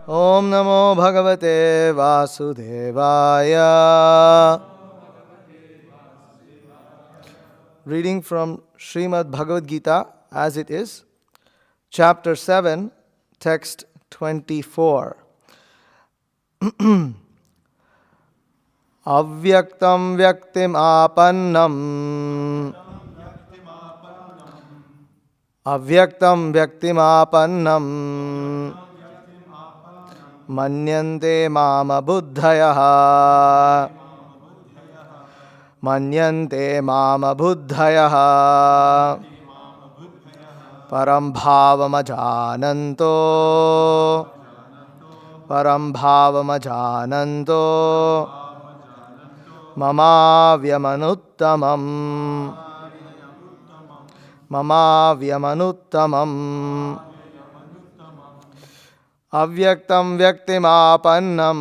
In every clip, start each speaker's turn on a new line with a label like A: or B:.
A: Om Namo Bhagavate Vasudevaya. Reading from Srimad Bhagavad Gita as it is, chapter 7, text 24. Avyaktam vyaktim apannam. Avyaktam vyaktim apannam. Manyante mama buddhayaha. Manyante mama buddhayaha. Param bhavamajananto. Param bhavamajananto. Mamavyamanuttama. Mamavyamanuttama. Avyaktam vyaktimapannam.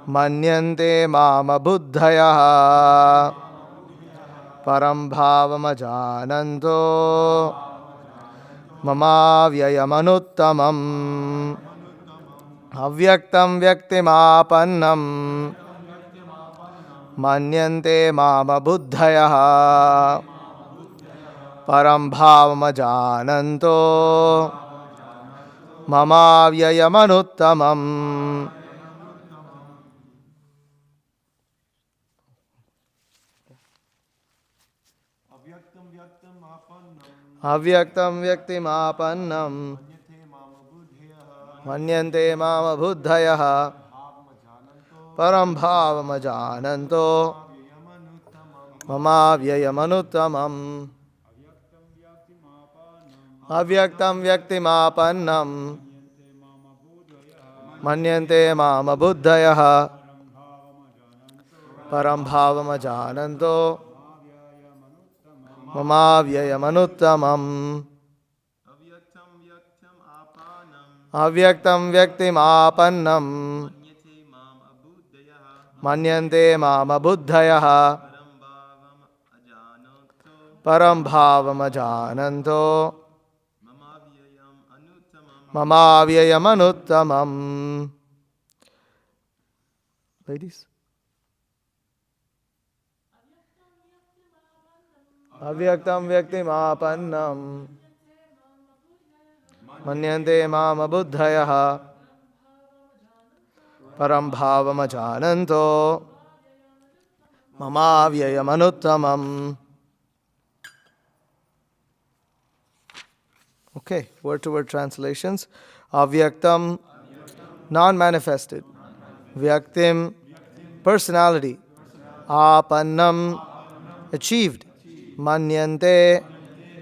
A: Manyante mama buddhayaha. Param bhavamajananto. Mamavyamanuttama. Avyaktam vyaktimapannam. Manyante mama buddhayaha. Param bhavamajananto. Mamavyamanuttama. Avyaktam vyaktimapannam. Manyante mama buddhayaha. Param bhavamajananto. Mamavyamanuttama. Avyaktam vyaktimapannam. Manyante mama buddhayaha. Param bhavamajananto. Mamavyamanuttama. Avyaktam vyaktimapannam. Manyante mama buddhayaha. Param bhavamajananto. Mamavyamanuttama. Ladies. Avyaktam vyaktimapannam. Manyante mama buddhayaha. Param bhavamajananto. Mamavyamanuttama. Okay, word-to-word translations. Avyaktam, non-manifested. Vyaktim, personality. Apannam, achieved. Manyante,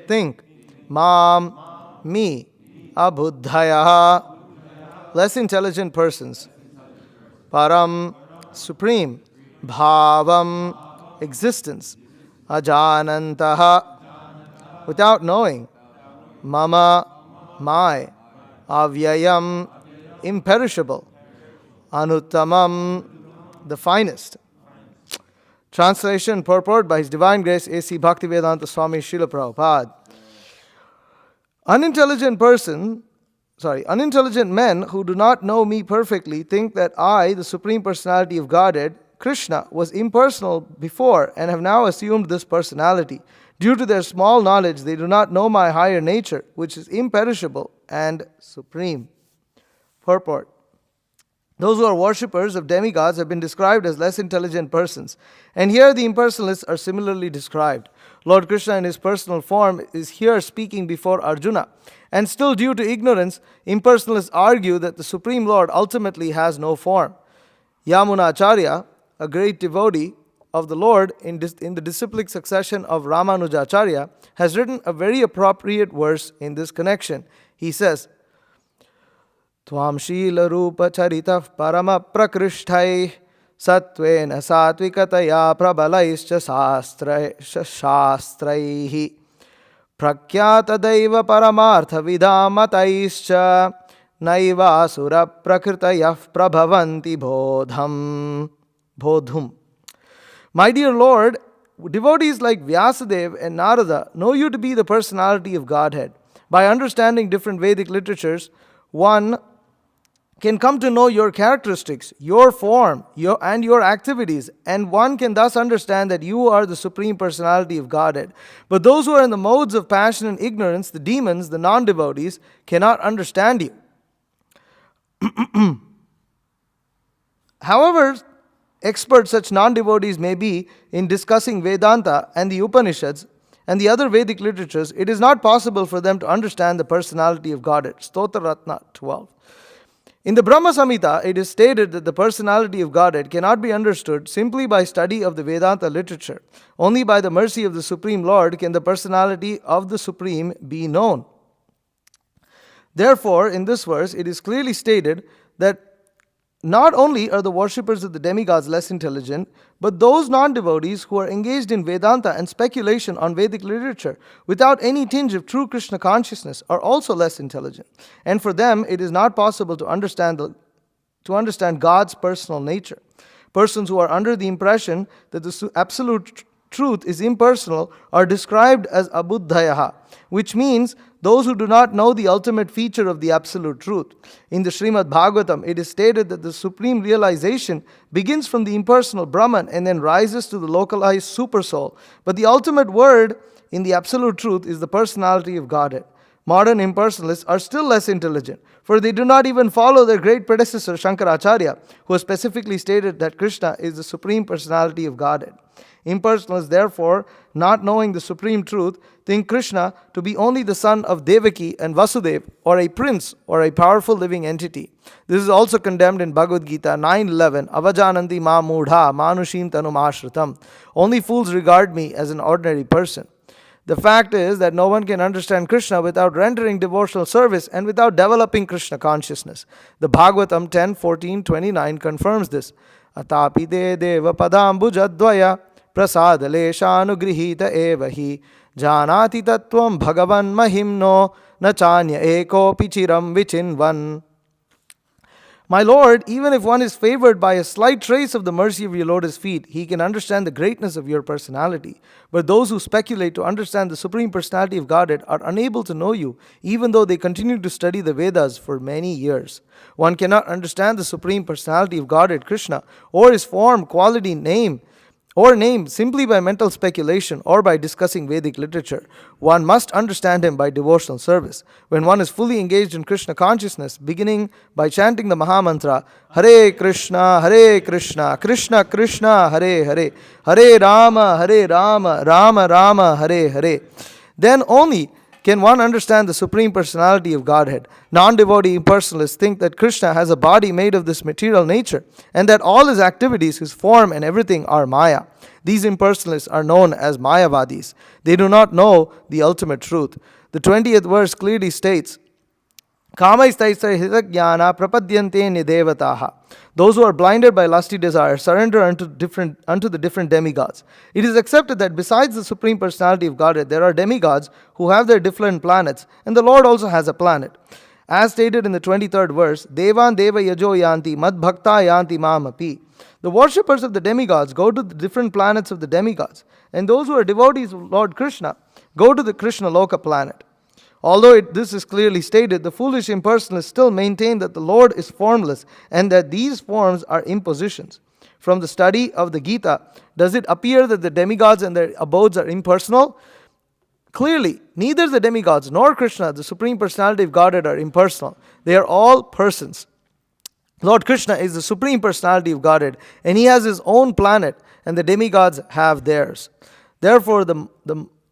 A: think. Mam, me. Abuddhayaha, less intelligent persons. Param, supreme. Bhavam, existence. Ajanantaha, without knowing. Mama, my. Avyayam, imperishable. Anuttamam, the finest. Translation, purport by His Divine Grace A.C. Bhaktivedanta Swami Srila Prabhupada. Unintelligent men who do not know me perfectly think that I, the Supreme Personality of Godhead, Krishna, was impersonal before and have now assumed this personality. Due to their small knowledge, they do not know my higher nature, which is imperishable and supreme. Purport. Those who are worshippers of demigods have been described as less intelligent persons. And here the impersonalists are similarly described. Lord Krishna in his personal form is here speaking before Arjuna. And still due to ignorance, impersonalists argue that the Supreme Lord ultimately has no form. Yamunacharya, a great devotee of the Lord in the disciplic succession of Ramanujacharya, has written a very appropriate verse in this connection. He says, Tvam Shila Rupa Charitah Parama Prakrishthai Satvena Satvikataya Prabalaischa Shastraihi Prakyata Daiva Paramartha Vidamataischa Naiva Sura Prakritayah Prabhavanti Bodhum. My dear Lord, devotees like Vyasadeva and Narada know you to be the personality of Godhead. By understanding different Vedic literatures, one can come to know your characteristics, your form, and your activities, and one can thus understand that you are the Supreme Personality of Godhead. But those who are in the modes of passion and ignorance, the demons, the non-devotees, cannot understand you. However expert such non-devotees may be in discussing Vedanta and the Upanishads and the other Vedic literatures, it is not possible for them to understand the personality of Godhead. Stotra Ratna 12. In the Brahma Samhita, it is stated that the personality of Godhead cannot be understood simply by study of the Vedanta literature. Only by the mercy of the Supreme Lord can the personality of the Supreme be known. Therefore, in this verse, it is clearly stated that not only are the worshippers of the demigods less intelligent, but those non-devotees who are engaged in Vedanta and speculation on Vedic literature without any tinge of true Krishna consciousness are also less intelligent. And for them, it is not possible to understand God's personal nature. Persons who are under the impression that the absolute truth is impersonal are described as abuddhayaha, which means those who do not know the ultimate feature of the absolute truth. In the Srimad Bhagavatam, it is stated that the supreme realization begins from the impersonal Brahman and then rises to the localized supersoul. But the ultimate word in the absolute truth is the personality of Godhead. Modern impersonalists are still less intelligent, for they do not even follow their great predecessor Shankaracharya, who has specifically stated that Krishna is the supreme personality of Godhead. Impersonalists, therefore, not knowing the supreme truth, think Krishna to be only the son of Devaki and Vasudeva, or a prince, or a powerful living entity. This is also condemned in Bhagavad Gita 9:11, Avajananti ma mudha manushim tanum ashritam. Only fools regard me as an ordinary person. The fact is that no one can understand Krishna without rendering devotional service and without developing Krishna consciousness. The Bhagavatam 10:14-29 confirms this. Atapi de deva padambujadvaya prasadaleshanugrihita evahi janati tattvam bhagavan mahimno nachanya ekopi chiram vichinvan. My Lord, even if one is favored by a slight trace of the mercy of your lotus feet, he can understand the greatness of your personality. But those who speculate to understand the Supreme Personality of Godhead are unable to know you, even though they continue to study the Vedas for many years. One cannot understand the Supreme Personality of Godhead, Krishna, or his form, quality, name simply by mental speculation or by discussing Vedic literature. One must understand him by devotional service. When one is fully engaged in Krishna consciousness, beginning by chanting the Mahamantra, Hare Krishna, Krishna Krishna, Hare Hare, Hare Rama, Rama Rama, Hare Hare, then only can one understand the Supreme Personality of Godhead. Non-devotee impersonalists think that Krishna has a body made of this material nature and that all his activities, his form and everything are Maya. These impersonalists are known as Mayavadis. They do not know the ultimate truth. The 20th verse clearly states, Kamaistaistai hitajnana prapadyante nidevataha. Those who are blinded by lusty desire surrender unto the different demigods. It is accepted that besides the Supreme Personality of Godhead, there are demigods who have their different planets, and the Lord also has a planet. As stated in the 23rd verse, Devan deva yajo yanti mad bhakta yanti mamapi. The worshippers of the demigods go to the different planets of the demigods, and those who are devotees of Lord Krishna go to the Krishna Loka planet. Although this is clearly stated, the foolish impersonalists still maintain that the Lord is formless and that these forms are impositions. From the study of the Gita, does it appear that the demigods and their abodes are impersonal? Clearly, neither the demigods nor Krishna, the Supreme Personality of Godhead, are impersonal. They are all persons. Lord Krishna is the Supreme Personality of Godhead, and he has his own planet, and the demigods have theirs. Therefore, the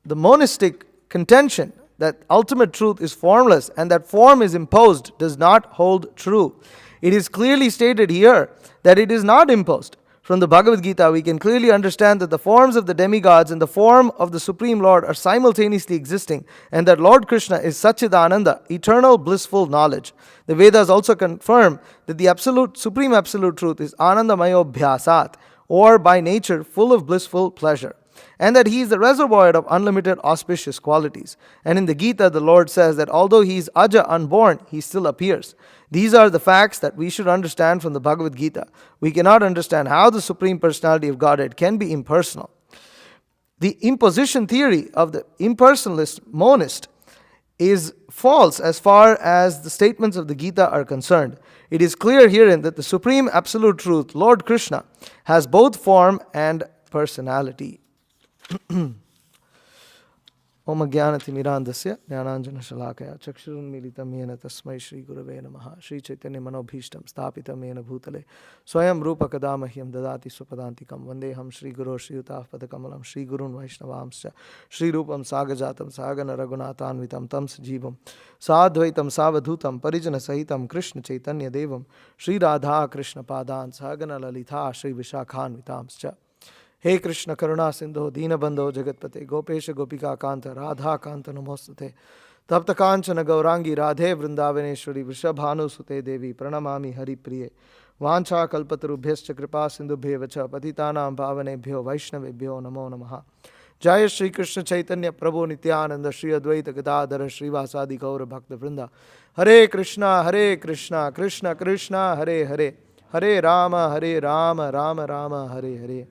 A: monistic contention that ultimate truth is formless and that form is imposed does not hold true. It is clearly stated here that it is not imposed. From the Bhagavad Gita, we can clearly understand that the forms of the demigods and the form of the Supreme Lord are simultaneously existing, and that Lord Krishna is Satchidananda, eternal blissful knowledge. The Vedas also confirm that the supreme absolute truth is Anandamayo Bhyasat, or by nature full of blissful pleasure, and that he is the reservoir of unlimited auspicious qualities. And in the Gita, the Lord says that although he is Aja, unborn, he still appears. These are the facts that we should understand from the Bhagavad Gita. We cannot understand how the Supreme Personality of Godhead can be impersonal. The imposition theory of the impersonalist monist is false as far as the statements of the Gita are concerned. It is clear herein that the Supreme Absolute Truth, Lord Krishna, has both form and personality. Om Jnanatimirandasya Jnananjana Shalakaya Chakshurunmilitam Yena Tasmai Shri Gurave Namaha Shri Chaitanya Manobhishtam Stapitam Yena Bhutale Swayam Rupa Kadamahyam Dadati Swapadantikam Vandeham Shri Guru Shri Utaf Padakamalam Shri Gurun Vaishnavamscha Shri Rupam Sagajatam Sagana Raghunathanvitam Tam Sajivam Sadvaitam Savadhutam Parijana Sahitam Krishna Chaitanya Devam Shri Radha Krishna Padan Sagana Lalitha Shri Vishakhanvitamscha He Krishna Karuna Sindho Deenabandho Jagatpate Gopesha Gopika Kanta Radha Kanta Namostate Tapta Kanchana Gaurangi Radhe Vrindavaneshwari Vrishabhanu Sute Devi Pranamami Hari Priye Vancha Kalpatarubhyascha Kripa Sindhubhyevacha Patitanam Bhavanebhyo Vaishnavebhyo Namo Namaha Jaya Shri Krishna Chaitanya Prabhu Nityananda Shri Advaita Gadadhara Shri Vasadi Gaura Bhakta Vrinda Hare Krishna Krishna Krishna Hare Hare Hare Rama Rama Rama Hare Hare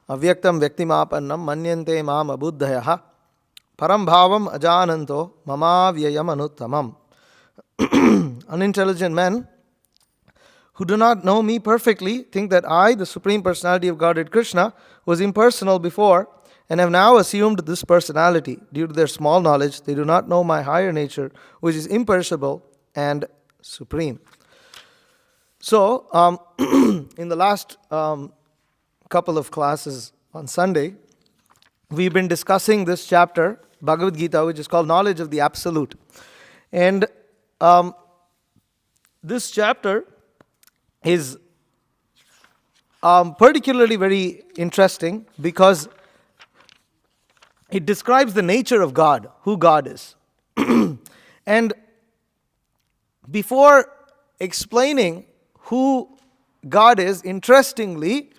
A: Avyaktam Vyaktimapannam Manyante Mam Abuddhayaha Param Bhavam Ajananto Mamavyayam Anuttamam. Unintelligent men who do not know me perfectly think that I, the Supreme Personality of Godhead Krishna, was impersonal before and have now assumed this personality. Due to their small knowledge, they do not know my higher nature, which is imperishable and supreme. So, in the last couple of classes on Sunday, we've been discussing this chapter, Bhagavad Gita, which is called Knowledge of the Absolute. And this chapter is particularly very interesting because it describes the nature of God, who God is. And before explaining who God is, interestingly,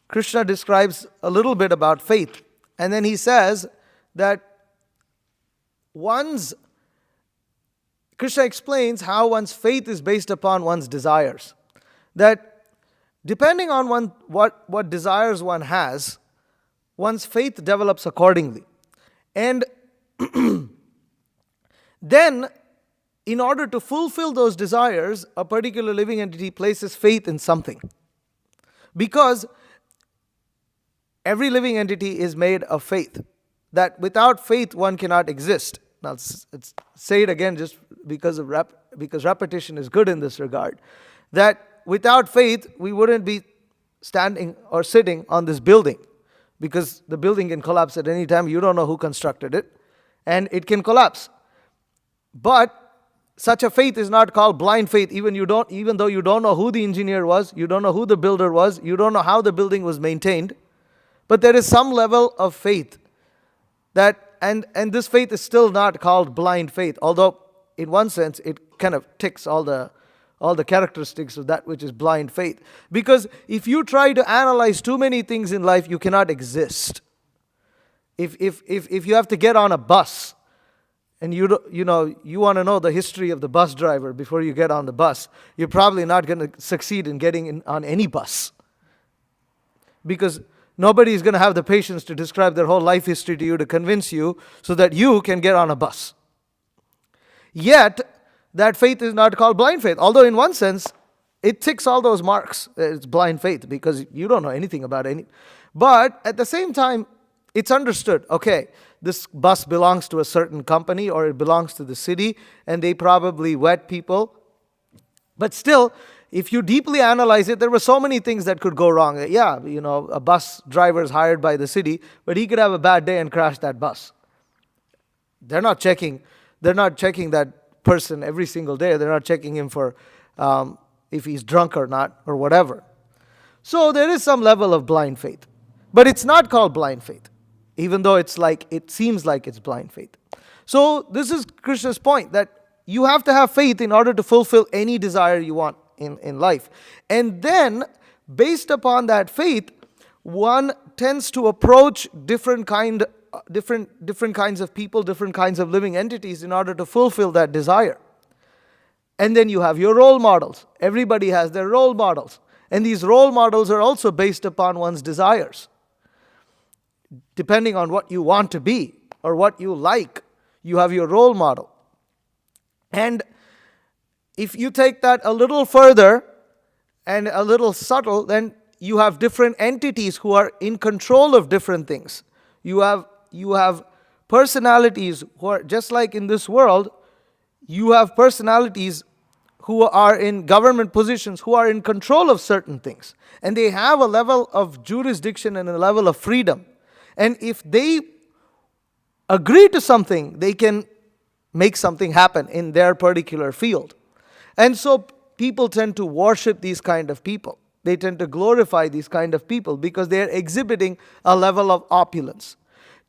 A: Krishna describes a little bit about faith. And then he says that Krishna explains how one's faith is based upon one's desires. That depending on what desires one has, one's faith develops accordingly. And then, in order to fulfill those desires, a particular living entity places faith in something. Because every living entity is made of faith. That without faith one cannot exist. Now, say it again just because repetition is good in this regard. That without faith, we wouldn't be standing or sitting on this building, because the building can collapse at any time. You don't know who constructed it, and it can collapse. But such a faith is not called blind faith, even though you don't know who the engineer was, you don't know who the builder was, you don't know how the building was maintained, but there is some level of faith that, and this faith is still not called blind faith, although in one sense it kind of ticks all the characteristics of that which is blind faith. Because if you try to analyze too many things in life, you cannot exist. If you have to get on a bus, and you want to know the history of the bus driver before you get on the bus, you're probably not going to succeed in getting on any bus. Because nobody is going to have the patience to describe their whole life history to you to convince you so that you can get on a bus. Yet, that faith is not called blind faith. Although in one sense, it ticks all those marks. It's blind faith because you don't know anything about any. But at the same time, it's understood. Okay, this bus belongs to a certain company or it belongs to the city and they probably vet people. But still, if you deeply analyze it, there were so many things that could go wrong. Yeah, a bus driver is hired by the city, but he could have a bad day and crash that bus. They're not checking that person every single day. They're not checking him for if he's drunk or not or whatever. So there is some level of blind faith. But it's not called blind faith, even though it seems like it's blind faith. So this is Krishna's point, that you have to have faith in order to fulfill any desire you want in life. And then, based upon that faith, one tends to approach different kinds of people, different kinds of living entities in order to fulfill that desire. And then you have your role models. Everybody has their role models. And these role models are also based upon one's desires. Depending on what you want to be or what you like, you have your role model. And if you take that a little further and a little subtle, then you have different entities who are in control of different things. You have personalities who are, just like in this world, you have personalities who are in government positions, who are in control of certain things. And they have a level of jurisdiction and a level of freedom. And if they agree to something, they can make something happen in their particular field. And so people tend to worship these kind of people. They tend to glorify these kind of people because they are exhibiting a level of opulence.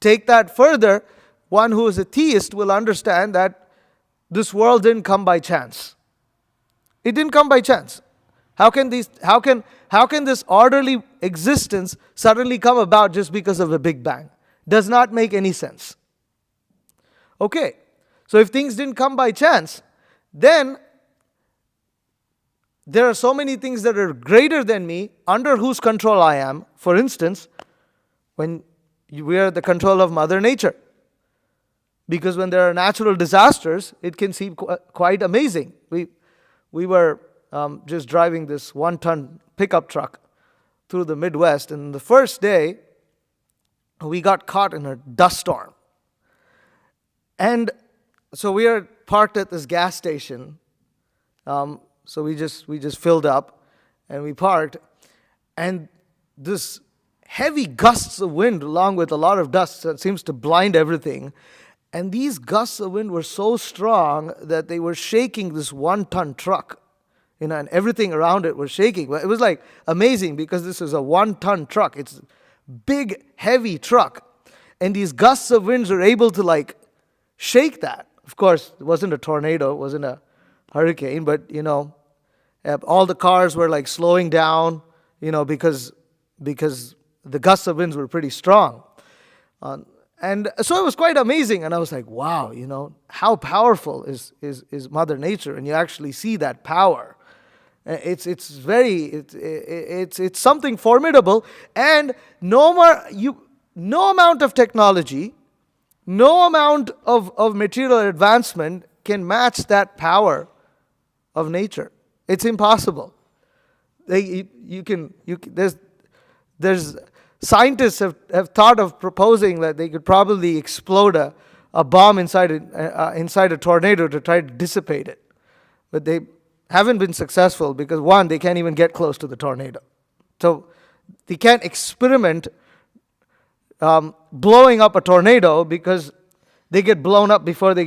A: Take that further, one who is a theist will understand that this world didn't come by chance. It didn't come by chance. How can this orderly existence suddenly come about just because of a Big Bang? Does not make any sense. Okay, so if things didn't come by chance, then there are so many things that are greater than me, under whose control I am. For instance, when we are the control of Mother Nature. Because when there are natural disasters, it can seem quite amazing. We were just driving this 1-ton pickup truck through the Midwest, and the first day, we got caught in a dust storm. And so we are parked at this gas station. So we just filled up, and we parked, and this heavy gusts of wind, along with a lot of dust that seems to blind everything. And these gusts of wind were so strong that they were shaking this 1-ton truck. And everything around it was shaking. But it was like amazing because this is a 1-ton truck. It's a big, heavy truck. And these gusts of winds were able to shake that. Of course, it wasn't a tornado, it wasn't a hurricane, but all the cars were slowing down, because the gusts of winds were pretty strong. And so it was quite amazing, and I was like, wow, how powerful is Mother Nature? And you actually see that power. It's something formidable, and no amount of technology, no amount of material advancement can match that power of nature. It's impossible. There's scientists have thought of proposing that they could probably explode a bomb inside a tornado to try to dissipate it. But they haven't been successful because, one, they can't even get close to the tornado. So they can't experiment blowing up a tornado because they get blown up before they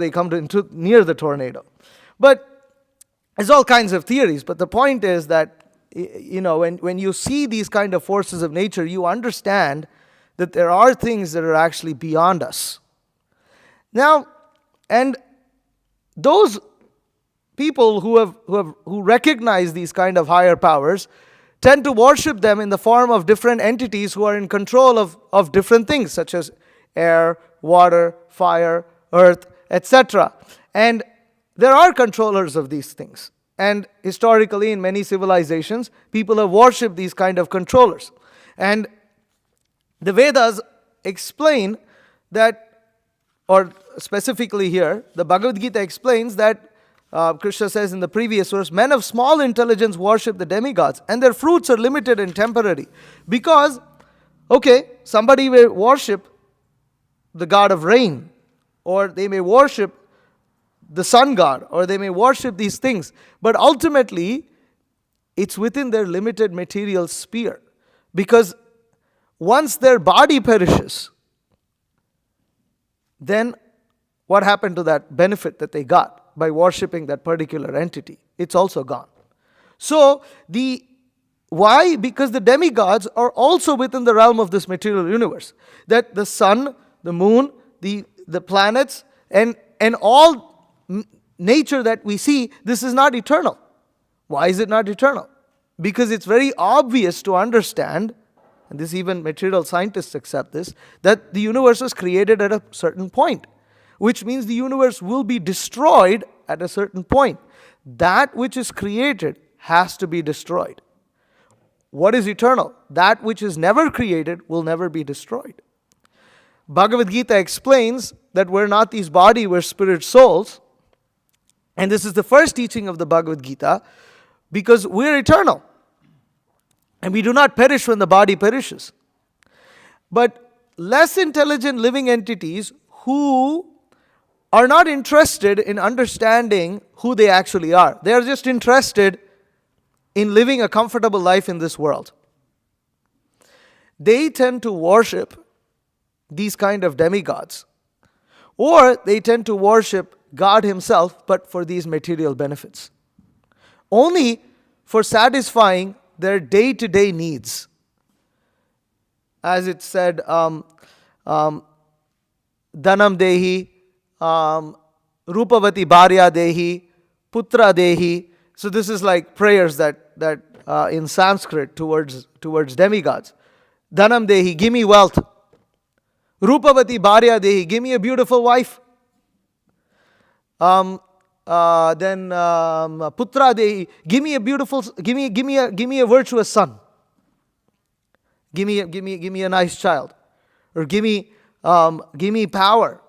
A: come near the tornado. But there's all kinds of theories. But the point is that when you see these kind of forces of nature, you understand that there are things that are actually beyond us. Now, and those people who recognize these kind of higher powers tend to worship them in the form of different entities who are in control of different things, such as air, water, fire, earth, etc. And there are controllers of these things. And historically, in many civilizations, people have worshipped these kind of controllers. And the Vedas explain that, or specifically here, the Bhagavad Gita explains that Krishna says in the previous verse, men of small intelligence worship the demigods, and their fruits are limited and temporary. Because, somebody may worship the god of rain, or they may worship the sun god, or they may worship these things. But ultimately, it's within their limited material sphere. Because once their body perishes, then what happened to that benefit that they got by worshipping that particular entity? It's also gone. So, why? Because the demigods are also within the realm of this material universe. That the sun, the moon, the planets, and all nature that we see, this is not eternal. Why is it not eternal? Because it's very obvious to understand and this even material scientists accept this, that the universe was created at a certain point, which means the universe will be destroyed at a certain point. That which is created has to be destroyed. What is eternal? That which is never created will never be destroyed. Bhagavad Gita explains that we're not these body, we're spirit souls. And this is the first teaching of the Bhagavad Gita, because we're eternal. And we do not perish when the body perishes. But less intelligent living entities who are not interested in understanding who they actually are. They are just interested in living a comfortable life in this world. They tend to worship these kind of demigods. Or they tend to worship God himself, but for these material benefits. Only for satisfying their day-to-day needs. As it said, Dhanam Dehi, Rupavati Bharya Dehi, Putra Dehi. So this is like prayers that in Sanskrit towards demigods. Dhanam Dehi, give me wealth. Rupavati Bharya Dehi, give me a beautiful wife. Then Putra Dehi, give me a beautiful, give me a virtuous son. Give me a nice child, or give me power.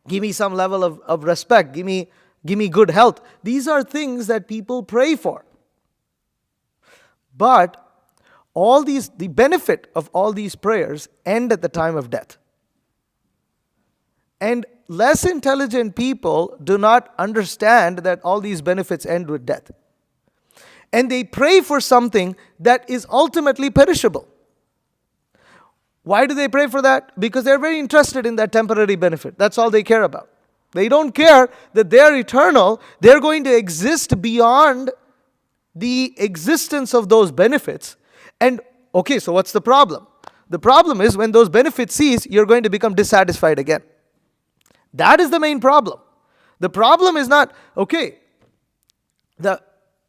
A: Give me some level of respect. Give me good health. These are things that people pray for. But the benefit of all these prayers end at the time of death. And less intelligent people do not understand that all these benefits end with death. And they pray for something that is ultimately perishable. Why do they pray for that? Because they're very interested in that temporary benefit. That's all they care about. They don't care that they're eternal. They're going to exist beyond the existence of those benefits. And okay, so what's the problem? The problem is when those benefits cease, you're going to become dissatisfied again. That is the main problem. The problem is not, okay,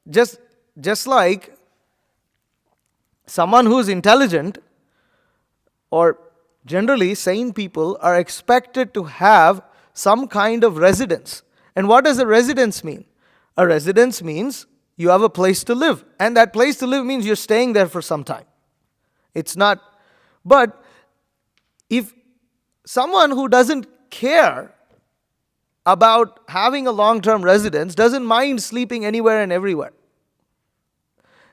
A: just like someone who's intelligent, or generally sane people, are expected to have some kind of residence. And what does a residence mean? A residence means you have a place to live. And that place to live means you're staying there for some time. It's not, but if someone who doesn't care about having a long-term residence, doesn't mind sleeping anywhere and everywhere.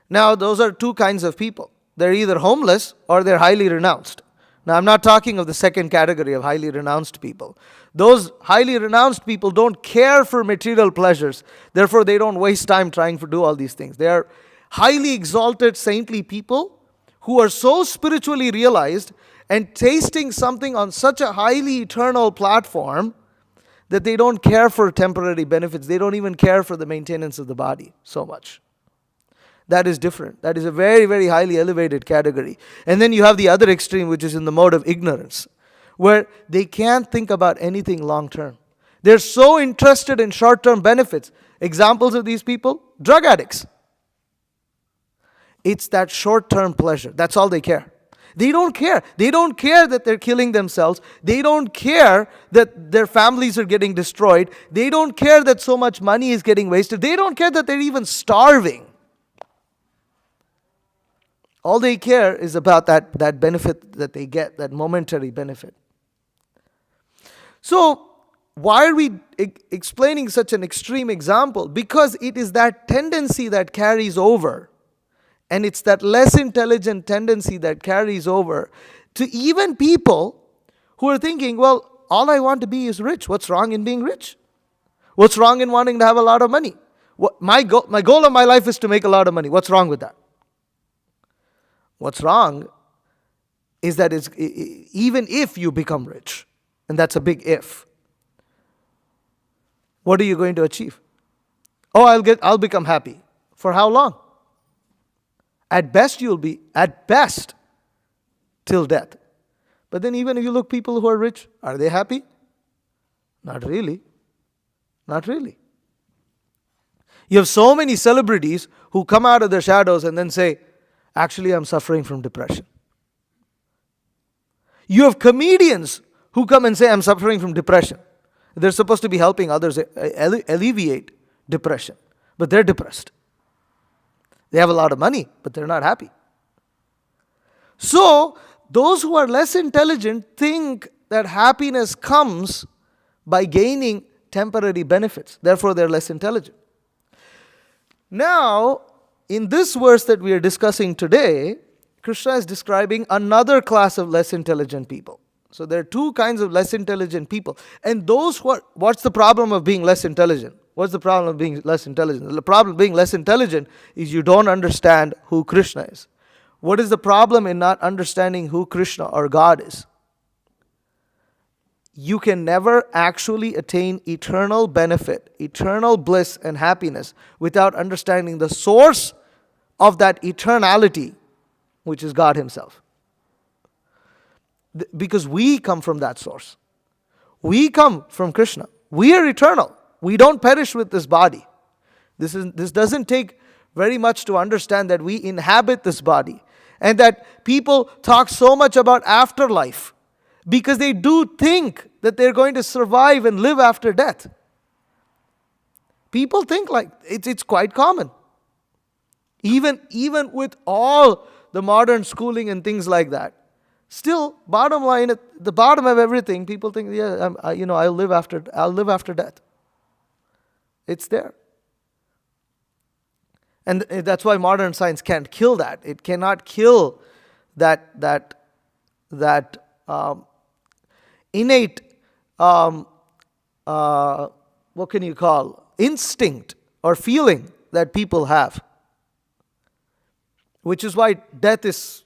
A: Now, those are two kinds of people. They're either homeless or they're highly renounced. Now, I'm not talking of the second category of highly renounced people. Those highly renounced people don't care for material pleasures. Therefore, they don't waste time trying to do all these things. They are highly exalted, saintly people who are so spiritually realized and tasting something on such a highly eternal platform that they don't care for temporary benefits. They don't even care for the maintenance of the body so much. That is different. That is a very, very highly elevated category. And then you have the other extreme, which is in the mode of ignorance, where they can't think about anything long term. They're so interested in short-term benefits. Examples of these people? Drug addicts. It's that short-term pleasure. That's all they care. They don't care. They don't care that they're killing themselves. They don't care that their families are getting destroyed. They don't care that so much money is getting wasted. They don't care that they're even starving. All they care is about that benefit that they get, that momentary benefit. So, why are we explaining such an extreme example? Because it is that tendency that carries over. And it's that less intelligent tendency that carries over to even people who are thinking, well, all I want to be is rich. What's wrong in being rich? What's wrong in wanting to have a lot of money? My goal of my life is to make a lot of money. What's wrong with that? What's wrong is that even if you become rich, and that's a big if, what are you going to achieve? Oh, I'll become happy. For how long? At best, you'll be, till death. But then even if you look people who are rich, are they happy? Not really. Not really. You have so many celebrities who come out of their shadows and then say, Actually, I'm suffering from depression. You have comedians who come and say, I'm suffering from depression. They're supposed to be helping others alleviate depression, but they're depressed. They have a lot of money, but they're not happy. So, those who are less intelligent think that happiness comes by gaining temporary benefits. Therefore, they're less intelligent. Now, in this verse that we are discussing today, Krishna is describing another class of less intelligent people. So there are two kinds of less intelligent people. And those who are, what's the problem of being less intelligent? What's the problem of being less intelligent? The problem of being less intelligent is you don't understand who Krishna is. What is the problem in not understanding who Krishna or God is? You can never actually attain eternal benefit, eternal bliss and happiness without understanding the source of that eternality, which is God Himself. Because we come from that source. We come from Krishna. We are eternal. We don't perish with this body. This doesn't take very much to understand that we inhabit this body. And that people talk so much about afterlife because they do think that they're going to survive and live after death. People think like it's quite common. Even with all the modern schooling and things like that. Still, bottom line, at the bottom of everything, people think, yeah, I'll live after death. It's there. And that's why modern science can't kill that. It cannot kill that innate, what can you call, instinct or feeling that people have. Which is why death is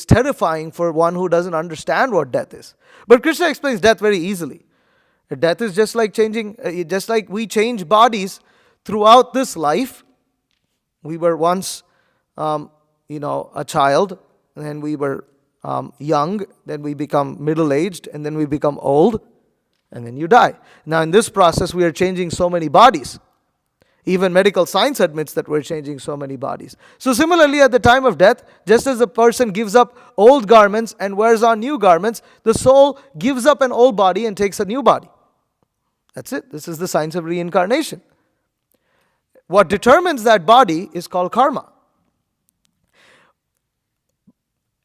A: terrifying for one who doesn't understand what death is. But Krishna explains death very easily. Death is just like we change bodies throughout this life. We were once, a child, and then we were young, then we become middle-aged, and then we become old, and then you die. Now in this process, we are changing so many bodies. Even medical science admits that we're changing so many bodies. So similarly, at the time of death, just as a person gives up old garments and wears on new garments, the soul gives up an old body and takes a new body. That's it. This is the science of reincarnation. What determines that body is called karma.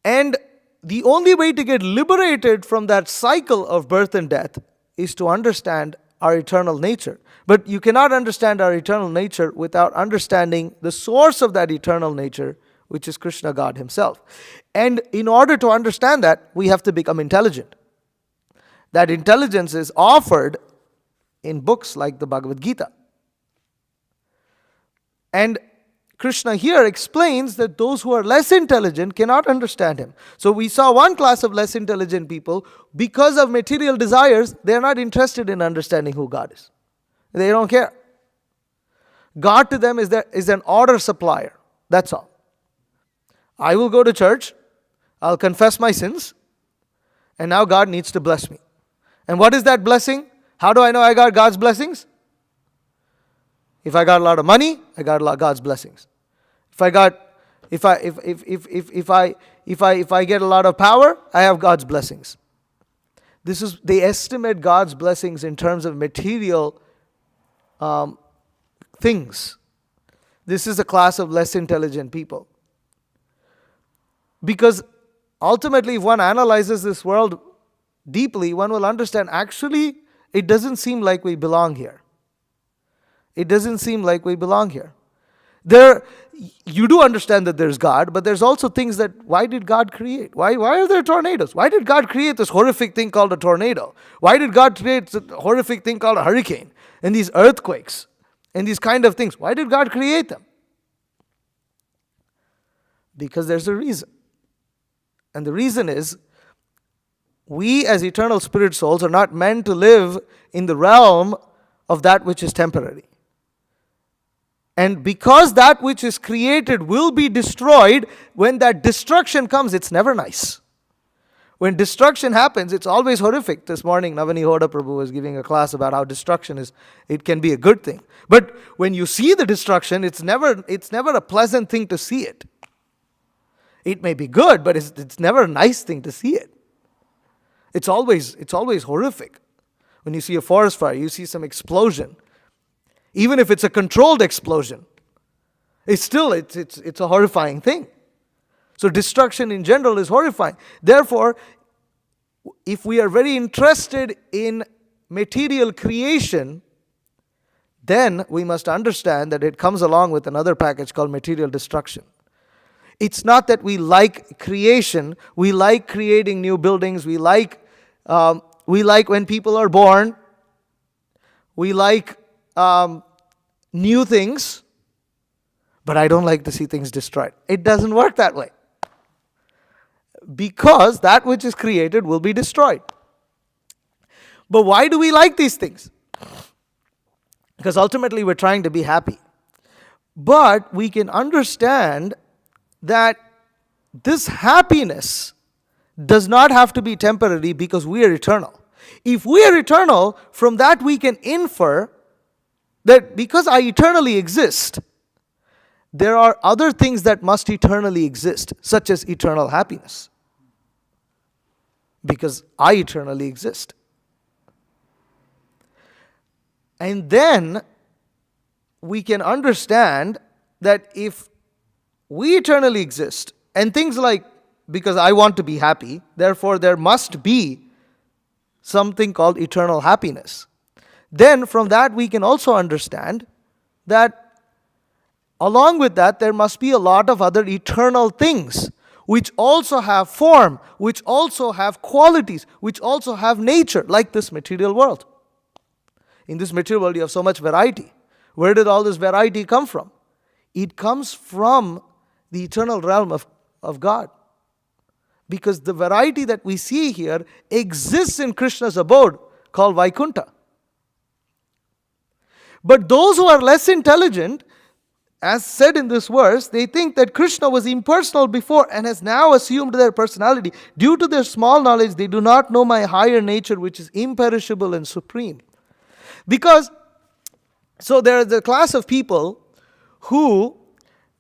A: And the only way to get liberated from that cycle of birth and death is to understand our eternal nature. But you cannot understand our eternal nature without understanding the source of that eternal nature, which is Krishna, God Himself. And in order to understand that, we have to become intelligent. That intelligence is offered in books like the Bhagavad Gita. And Krishna here explains that those who are less intelligent cannot understand Him. So we saw one class of less intelligent people, because of material desires, they are not interested in understanding who God is. They don't care. God to them is an order supplier. That's all. I will go to church, I'll confess my sins, and now God needs to bless me. And what is that blessing? How do I know I got God's blessings? If I got a lot of money, I got a lot of God's blessings. If I get a lot of power, I have God's blessings. They estimate God's blessings in terms of material things. This is a class of less intelligent people. Because ultimately, if one analyzes this world deeply, one will understand actually it doesn't seem like we belong here. It doesn't seem like we belong here. You do understand that there's God, but there's also things that, why did God create? Why are there tornadoes? Why did God create this horrific thing called a tornado? Why did God create this horrific thing called a hurricane? And these earthquakes, and these kind of things. Why did God create them? Because there's a reason. And the reason is, we as eternal spirit souls are not meant to live in the realm of that which is temporary. And because that which is created will be destroyed, when that destruction comes, it's never nice. When destruction happens, it's always horrific. This morning, Navani Hoda Prabhu was giving a class about how destruction it can be a good thing. But when you see the destruction, it's never a pleasant thing to see it. It may be good, but it's never a nice thing to see it. It's always horrific. When you see a forest fire, you see some explosion. Even if it's a controlled explosion, it's a horrifying thing. So destruction in general is horrifying. Therefore, if we are very interested in material creation, then we must understand that it comes along with another package called material destruction. It's not that we like creation. We like creating new buildings. We like when people are born. We like new things. But I don't like to see things destroyed. It doesn't work that way. Because that which is created will be destroyed. But why do we like these things? Because ultimately we're trying to be happy. But we can understand that this happiness does not have to be temporary because we are eternal. If we are eternal, from that we can infer that because I eternally exist, there are other things that must eternally exist, such as eternal happiness. Because I eternally exist. And then we can understand that if we eternally exist, and things like, because I want to be happy, therefore there must be something called eternal happiness. Then from that we can also understand that along with that there must be a lot of other eternal things which also have form, which also have qualities, which also have nature, like this material world. In this material world you have so much variety. Where did all this variety come from? It comes from the eternal realm of God. Because the variety that we see here exists in Krishna's abode called Vaikuntha. But those who are less intelligent, as said in this verse, they think that Krishna was impersonal before and has now assumed their personality. Due to their small knowledge, they do not know my higher nature, which is imperishable and supreme. Because, so there is a class of people who,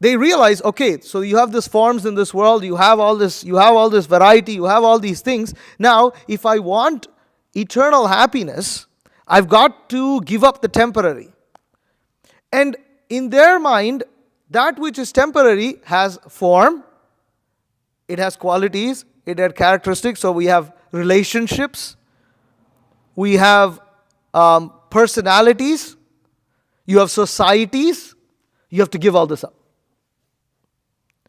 A: they realize, okay, so you have these forms in this world, you have all this variety, you have all these things. Now, if I want eternal happiness, I've got to give up the temporary. And in their mind, that which is temporary has form, it has qualities, it has characteristics. So we have relationships, we have personalities, you have societies. You have to give all this up.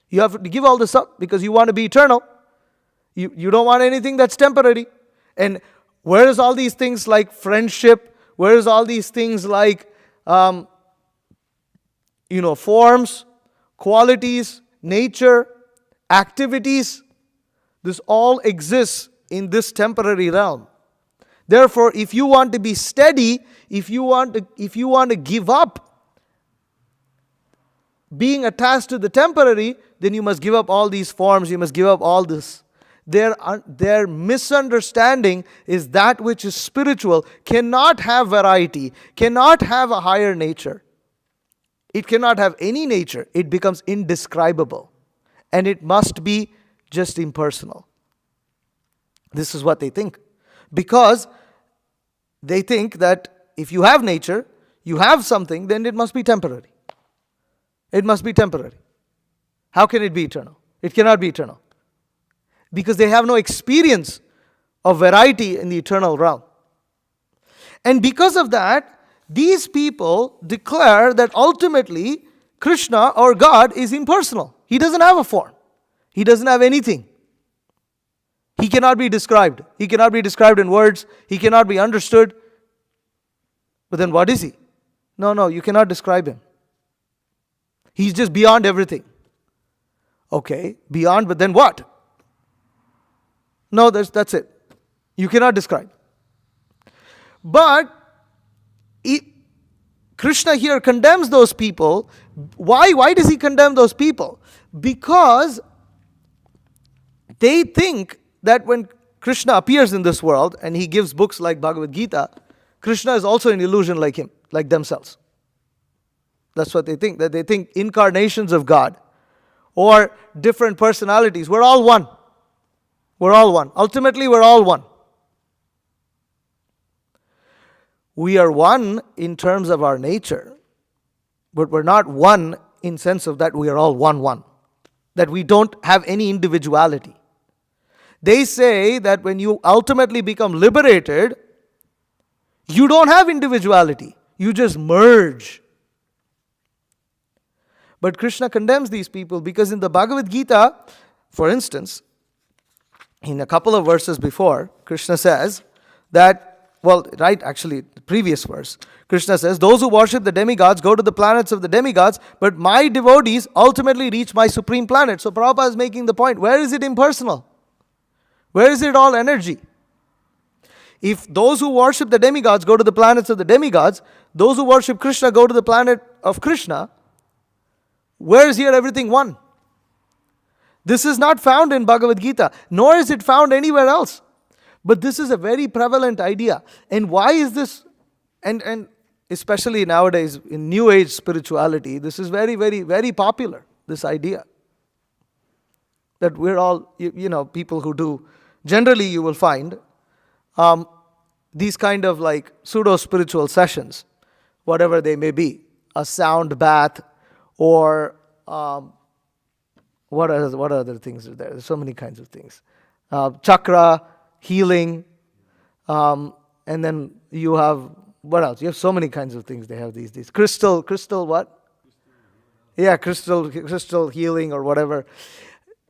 A: You have to give all this up because you want to be eternal. You don't want anything that's temporary. And where is all these things like friendship? Where is all these things like forms, qualities, nature, activities? This all exists in this temporary realm. Therefore, if you want to be steady, if you want to give up being attached to the temporary, then you must give up all these forms, you must give up all this. Their misunderstanding is that which is spiritual cannot have variety, cannot have a higher nature. It cannot have any nature. It becomes indescribable. And it must be just impersonal. This is what they think. Because they think that if you have nature, you have something, then it must be temporary. It must be temporary. How can it be eternal? It cannot be eternal. Because they have no experience of variety in the eternal realm. And because of that, these people declare that ultimately Krishna or God is impersonal. He doesn't have a form. He doesn't have anything. He cannot be described. He cannot be described in words. He cannot be understood. But then what is he? No, you cannot describe him. He's just beyond everything. Okay, beyond, but then what? No, that's it. You cannot describe. But Krishna here condemns those people. Why does he condemn those people? Because they think that when Krishna appears in this world and he gives books like Bhagavad Gita, Krishna is also an illusion like him, like themselves. That's what they think, that they think incarnations of God or different personalities. We're all one. We're all one. Ultimately, we're all one. We are one in terms of our nature, but we're not one in sense of that we are all one, that we don't have any individuality. They say that when you ultimately become liberated, you don't have individuality. You just merge. But Krishna condemns these people because in the Bhagavad Gita, for instance, in a couple of verses before, Krishna says that, the previous verse, Krishna says, those who worship the demigods go to the planets of the demigods, but my devotees ultimately reach my supreme planet. So Prabhupada is making the point, where is it impersonal? Where is it all energy? If those who worship the demigods go to the planets of the demigods, those who worship Krishna go to the planet of Krishna, where is here everything one? This is not found in Bhagavad Gita, nor is it found anywhere else. But this is a very prevalent idea. And why is this, and especially nowadays in New Age spirituality, this is very, very, very popular, this idea. That we're all, people who do, generally you will find these kind of like pseudo-spiritual sessions, whatever they may be, a sound bath, or what other things are there? There's so many kinds of things. Chakra, healing, and then you have, what else? You have so many kinds of things. They have these crystal what? Yeah, crystal healing or whatever.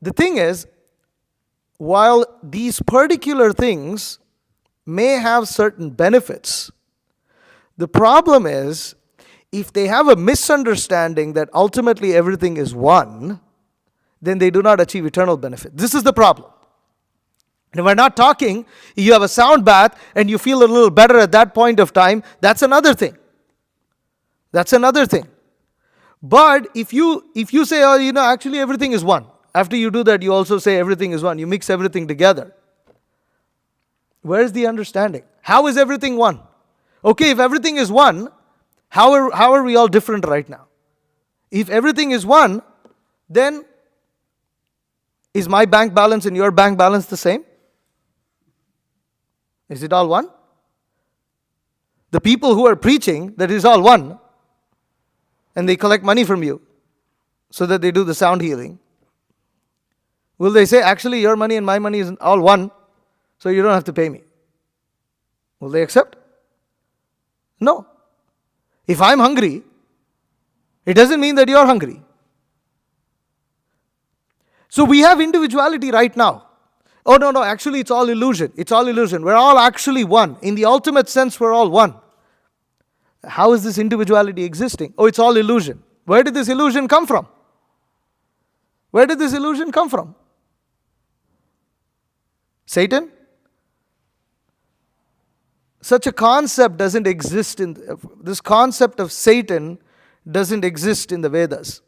A: The thing is, while these particular things may have certain benefits, the problem is, if they have a misunderstanding that ultimately everything is one, then they do not achieve eternal benefit. This is the problem. And we're not talking, you have a sound bath and you feel a little better at that point of time, that's another thing. That's another thing. But if you say, actually everything is one. After you do that, you also say everything is one. You mix everything together. Where is the understanding? How is everything one? Okay, if everything is one, how are we all different right now? If everything is one, then is my bank balance and your bank balance the same? Is it all one? The people who are preaching that is all one, and they collect money from you so that they do the sound healing, will they say, actually your money and my money is all one, so you don't have to pay me? Will they accept? No. If I'm hungry, it doesn't mean that you're hungry. So we have individuality right now. Oh, no, actually it's all illusion. It's all illusion. We're all actually one. In the ultimate sense, we're all one. How is this individuality existing? Oh, it's all illusion. Where did this illusion come from? Where did this illusion come from? Satan? Such a concept doesn't exist this concept of Satan doesn't exist in the Vedas.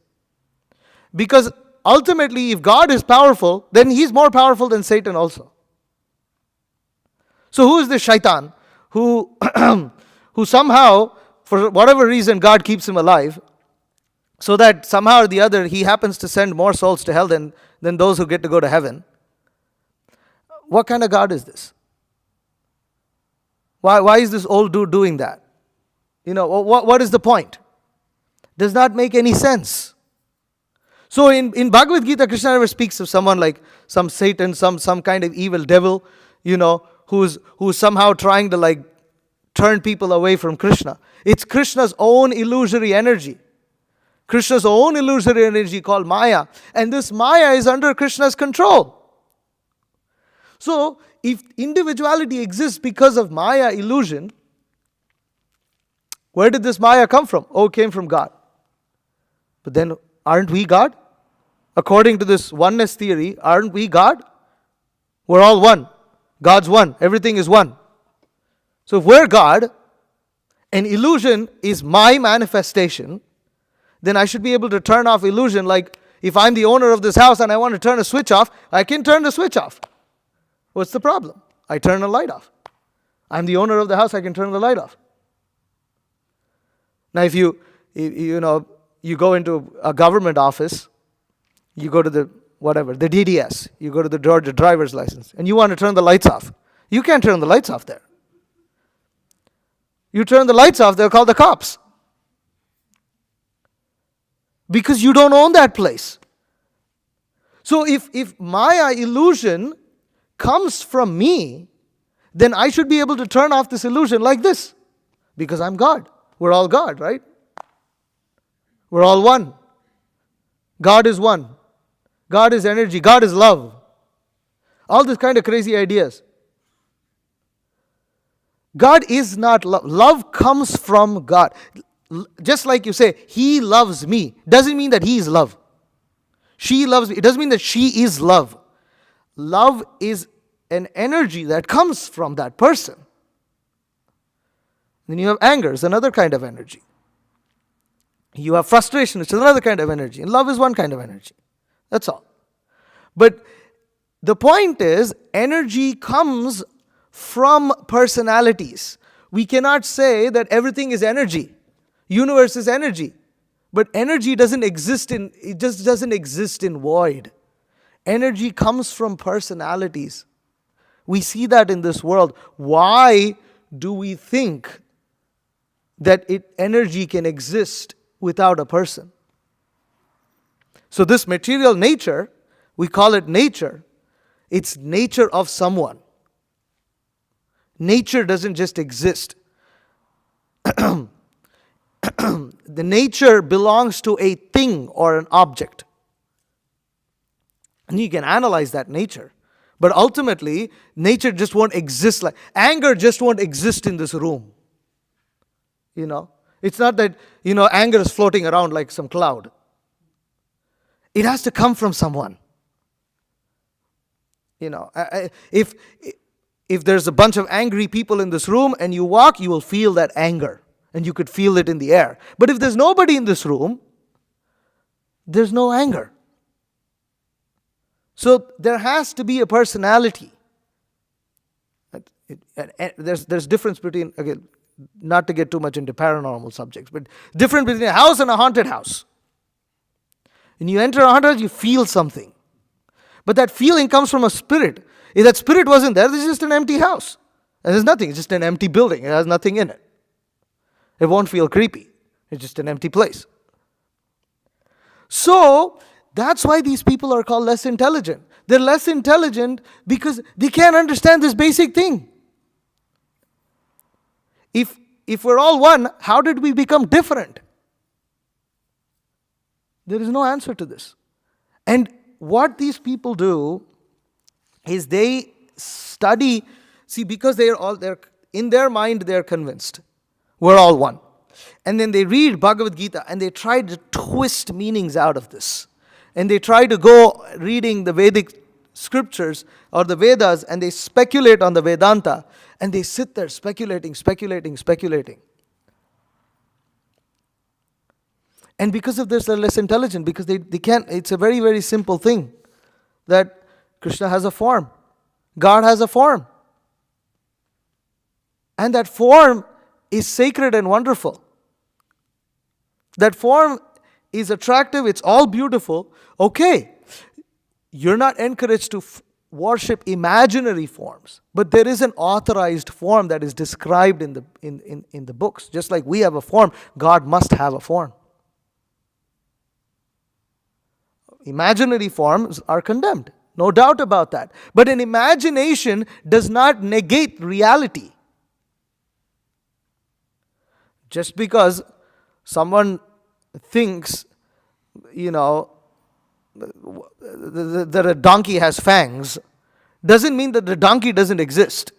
A: Because ultimately, if God is powerful, then He's more powerful than Satan also. So who is this shaitan who somehow, for whatever reason, God keeps him alive, so that somehow or the other he happens to send more souls to hell than those who get to go to heaven? What kind of God is this? Why is this old dude doing that? What is the point? Does not make any sense. So in Bhagavad Gita, Krishna never speaks of someone like some Satan, some kind of evil devil, who's somehow trying to turn people away from Krishna. It's Krishna's own illusory energy. Krishna's own illusory energy called Maya. And this Maya is under Krishna's control. So, if individuality exists because of Maya illusion, where did this Maya come from? Oh, it came from God. But then, aren't we God? According to this oneness theory, aren't we God? We're all one. God's one. Everything is one. So if we're God, and illusion is my manifestation, then I should be able to turn off illusion. Like, if I'm the owner of this house and I want to turn a switch off, I can turn the switch off. What's the problem? I turn the light off. I'm the owner of the house, I can turn the light off. Now if you go into a government office, You go to the DDS, you go to the Georgia driver's license, and you want to turn the lights off. You can't turn the lights off there. You turn the lights off, they'll call the cops. Because you don't own that place. So if Maya illusion comes from me, then I should be able to turn off this illusion like this. Because I'm God. We're all God, right? We're all one. God is one. God is energy. God is love. All these kind of crazy ideas. God is not love. Love comes from God. Just like you say, He loves me. Doesn't mean that He is love. She loves me. It doesn't mean that she is love. Love is an energy that comes from that person. Then you have anger, it's another kind of energy. You have frustration, which is another kind of energy. And love is one kind of energy. That's all. But the point is, energy comes from personalities. We cannot say that everything is energy. Universe is energy. But energy doesn't exist it just doesn't exist in void. Energy comes from personalities. We see that in this world. Why do we think that energy can exist without a person? So this material nature, we call it nature. It's nature of someone. Nature doesn't just exist. The nature belongs to a thing or an object. And you can analyze that nature. But ultimately, nature just won't exist like anger just won't exist in this room. It's not that, anger is floating around like some cloud. It has to come from someone. If there's a bunch of angry people in this room and you walk, you will feel that anger. And you could feel it in the air. But if there's nobody in this room, there's no anger. So there has to be a personality. There's difference between, again, not to get too much into paranormal subjects, but difference between a house and a haunted house. When you enter a haunted house, you feel something. But that feeling comes from a spirit. If that spirit wasn't there, this is just an empty house. And there's nothing, it's just an empty building. It has nothing in it. It won't feel creepy. It's just an empty place. So, that's why these people are called less intelligent. They're less intelligent because they can't understand this basic thing. If we're all one, how did we become different? There is no answer to this. And what these people do is they study, because they're in their mind they're convinced. We're all one. And then they read Bhagavad Gita and they try to twist meanings out of this. And they try to go reading the Vedic scriptures or the Vedas and they speculate on the Vedanta and they sit there speculating. And because of this, they're less intelligent because they can't. It's a very, very simple thing that Krishna has a form. God has a form. And that form is sacred and wonderful. That form is attractive, it's all beautiful. Okay, you're not encouraged to worship imaginary forms, but there is an authorized form that is described in the books. Just like we have a form, God must have a form. Imaginary forms are condemned, no doubt about that. But an imagination does not negate reality. Just because someone thinks, that a donkey has fangs, doesn't mean that the donkey doesn't exist.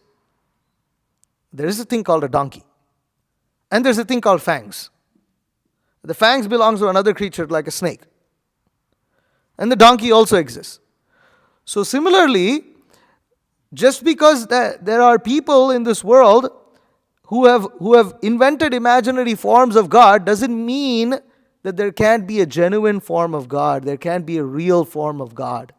A: There is a thing called a donkey. And there's a thing called fangs. The fangs belongs to another creature like a snake. And the donkey also exists. So similarly, just because there are people in this world who have invented imaginary forms of God doesn't mean that there can't be a genuine form of God. There can't be a real form of God.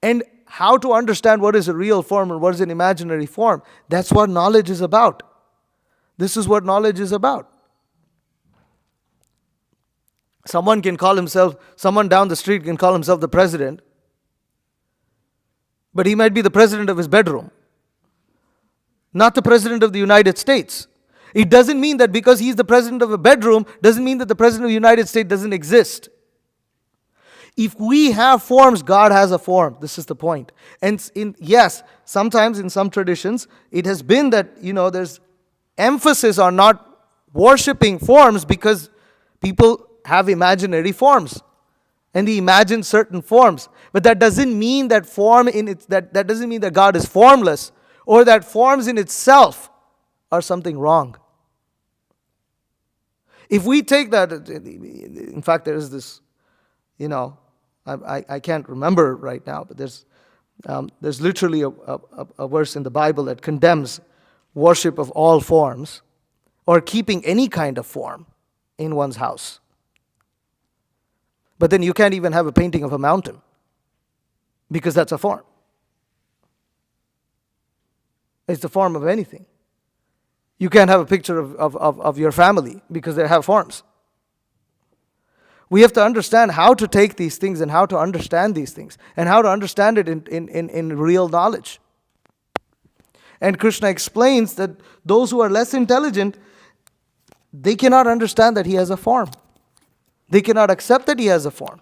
A: And how to understand what is a real form and what is an imaginary form, that's what knowledge is about. This is what knowledge is about. Someone down the street can call himself the president, but he might be the president of his bedroom, not the president of the United States. It doesn't mean that because he's the president of a bedroom, doesn't mean that the president of the United States doesn't exist. If we have forms, God has a form. This is the point. And yes, sometimes in some traditions, it has been that, there's emphasis on not worshipping forms because people have imaginary forms. And they imagine certain forms. But that doesn't mean that that doesn't mean that God is formless, or that forms in itself are something wrong. If we take that, in fact, there is this, I can't remember right now, but there's literally a verse in the Bible that condemns worship of all forms or keeping any kind of form in one's house. But then you can't even have a painting of a mountain because that's a form. It's the form of anything. You can't have a picture of your family because they have forms. We have to understand how to take these things and how to understand these things and how to understand it in real knowledge. And Krishna explains that those who are less intelligent, they cannot understand that he has a form. They cannot accept that he has a form.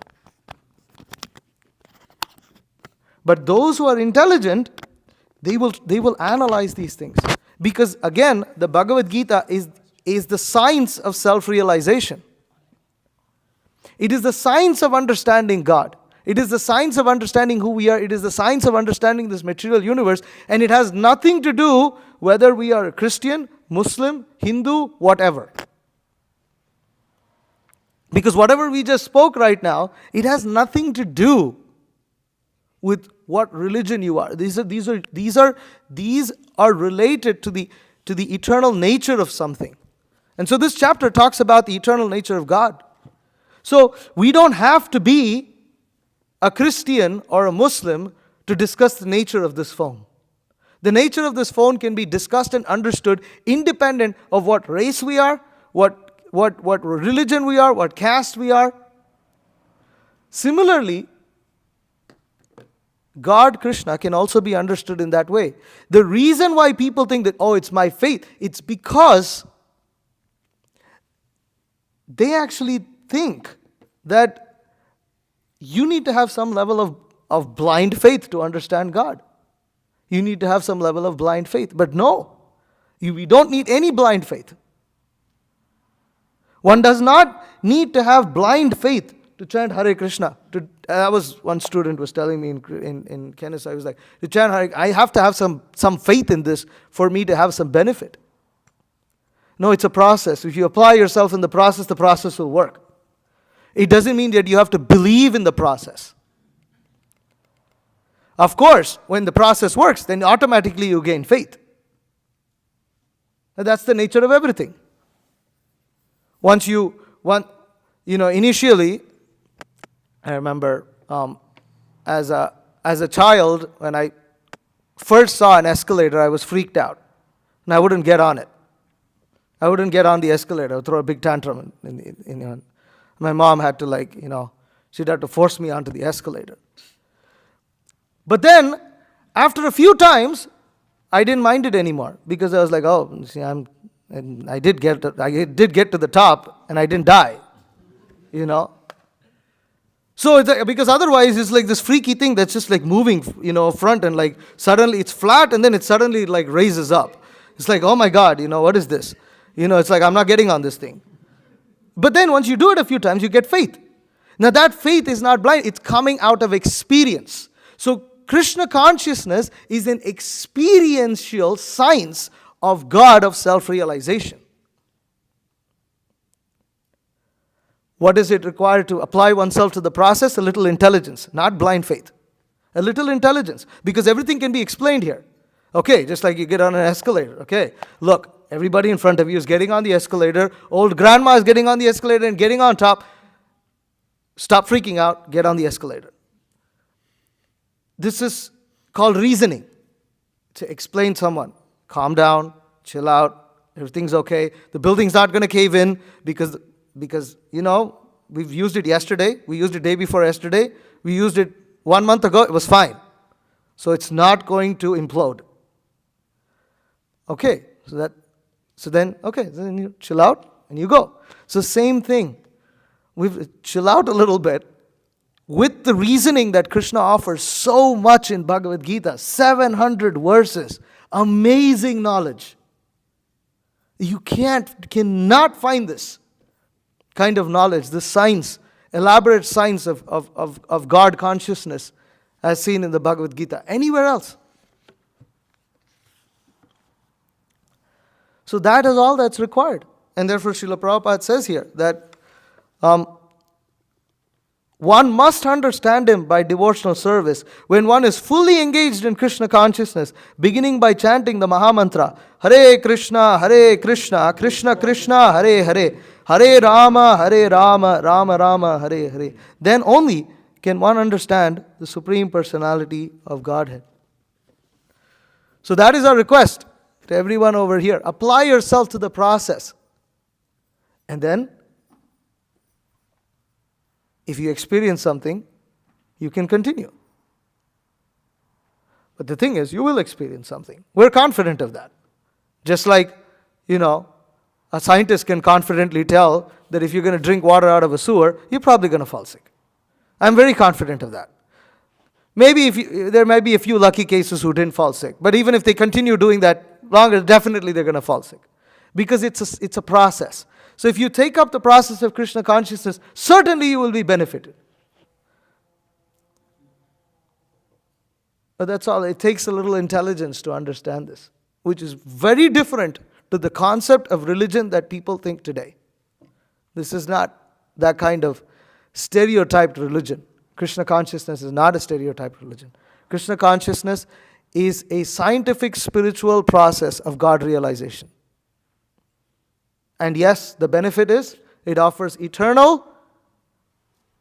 A: But those who are intelligent, they will analyze these things. Because again, the Bhagavad Gita is the science of self-realization. It is the science of understanding God. It is the science of understanding who we are. It is the science of understanding this material universe. And it has nothing to do whether we are a Christian, Muslim, Hindu, whatever. Because whatever we just spoke right now, it has nothing to do with what religion you are. These are related to the eternal nature of something. And so this chapter talks about the eternal nature of God. So we don't have to be a Christian or a Muslim to discuss the nature of this phone. The nature of this phone can be discussed and understood independent of what race we are, what religion we are, what caste we are. Similarly, God, Krishna, can also be understood in that way. The reason why people think that, it's my faith, it's because they actually think that you need to have some level of blind faith to understand God. You need to have some level of blind faith. But no, we don't need any blind faith. One does not need to have blind faith to chant Hare Krishna. One student was telling me in Kenes, I was like, to chant Hare, I have to have some faith in this for me to have some benefit. No, it's a process. If you apply yourself in the process will work. It doesn't mean that you have to believe in the process. Of course, when the process works, then automatically you gain faith. And that's the nature of everything. Initially, I remember as a child, when I first saw an escalator, I was freaked out. And I wouldn't get on it. I wouldn't get on the escalator. I would throw a big tantrum. My mom had to she'd have to force me onto the escalator. But then, after a few times, I didn't mind it anymore. Because I was like, I did get to the top, and I didn't die. So it's because otherwise it's like this freaky thing that's just like moving, front, and suddenly it's flat, and then it suddenly raises up. It's like, oh my God, what is this? It's like I'm not getting on this thing. But then once you do it a few times, you get faith. Now that faith is not blind, it's coming out of experience. So Krishna consciousness is an experiential science of God, of self-realization. What does it require to apply oneself to the process? A little intelligence, not blind faith. A little intelligence, because everything can be explained here. Okay, just like you get on an escalator. Okay, look, everybody in front of you is getting on the escalator. Old grandma is getting on the escalator and getting on top. Stop freaking out, get on the escalator. This is called reasoning. To explain someone, calm down, chill out, everything's okay. The building's not going to cave in because we've used it yesterday, we used it day before yesterday, we used it 1 month ago, it was fine. So it's not going to implode. Okay, so then you chill out and you go. So same thing. We've chill out a little bit with the reasoning that Krishna offers so much in Bhagavad Gita, 700 verses, amazing knowledge. You cannot find this kind of knowledge, this science, elaborate science of God consciousness as seen in the Bhagavad Gita anywhere else. So that is all that's required. And therefore Srila Prabhupada says here that one must understand him by devotional service when one is fully engaged in Krishna consciousness, beginning by chanting the Mahamantra, Hare Krishna, Krishna Krishna, Hare Hare, Hare Rama, Rama Rama, Hare Hare. Then only can one understand the Supreme Personality of Godhead. So that is our request to everyone over here. Apply yourself to the process. And then, if you experience something, you can continue. But the thing is, you will experience something. We're confident of that. Just like, a scientist can confidently tell that if you're going to drink water out of a sewer, you're probably going to fall sick. I'm very confident of that. Maybe there might be a few lucky cases who didn't fall sick. But even if they continue doing that longer, definitely they're going to fall sick. Because it's a process. So if you take up the process of Krishna consciousness, certainly you will be benefited. But that's all. It takes a little intelligence to understand this, which is very different to the concept of religion that people think today. This is not that kind of stereotyped religion. Krishna consciousness is not a stereotyped religion. Krishna consciousness is a scientific spiritual process of God realization. And yes, the benefit is it offers eternal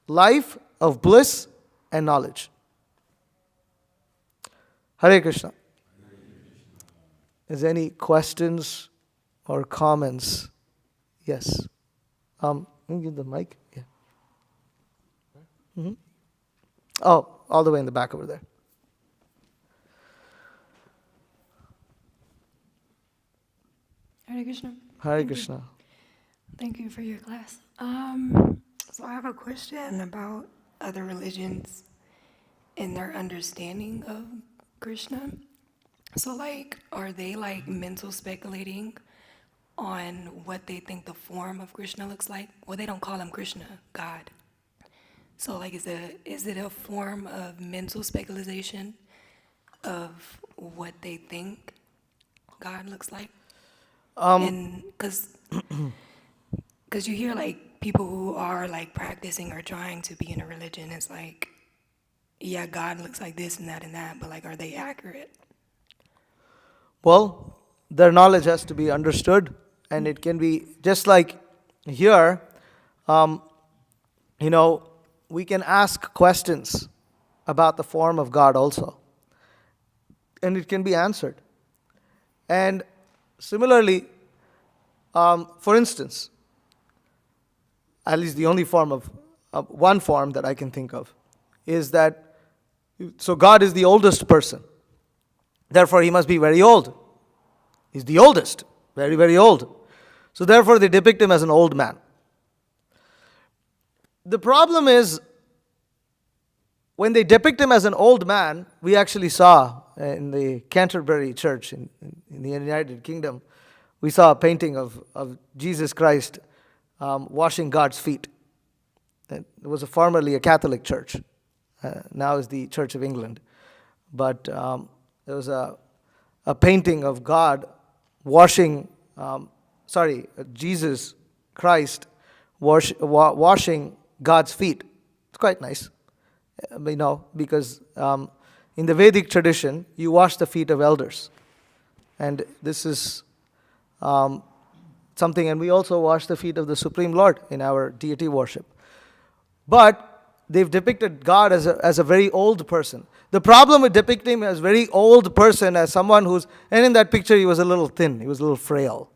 A: life of bliss and knowledge. Hare Krishna. Is there any questions or comments? Yes. Can you give the mic? Yeah. Mm-hmm. Oh, all the way in the back over there.
B: Hare Krishna.
A: Hare Krishna.
B: Thank you for your class. So I have a question about other religions and their understanding of Krishna. So are they mental speculating on what they think the form of Krishna looks like? Well, they don't call him Krishna, God. So is it a form of mental speculation of what they think God looks like? And because you hear people who are practicing or trying to be in a religion, it's yeah, God looks like this and that, but are they accurate?
A: Well, their knowledge has to be understood, and it can be just like here, we can ask questions about the form of God also, and it can be answered. And similarly, for instance, at least the only form of one form that I can think of is that, so God is the oldest person. Therefore, he must be very old. He's the oldest, very, very old. So therefore, they depict him as an old man. The problem is, when they depict him as an old man, we actually saw in the Canterbury Church in the United Kingdom, we saw a painting of Jesus Christ washing God's feet. It was formerly a Catholic church. Now is the Church of England. But there was a painting of God Jesus Christ washing God's feet. It's quite nice, because in the Vedic tradition, you wash the feet of elders. And this is something, and we also wash the feet of the Supreme Lord in our deity worship. But they've depicted God as a very old person. The problem with depicting him as a very old person, as someone and in that picture he was a little thin, he was a little frail.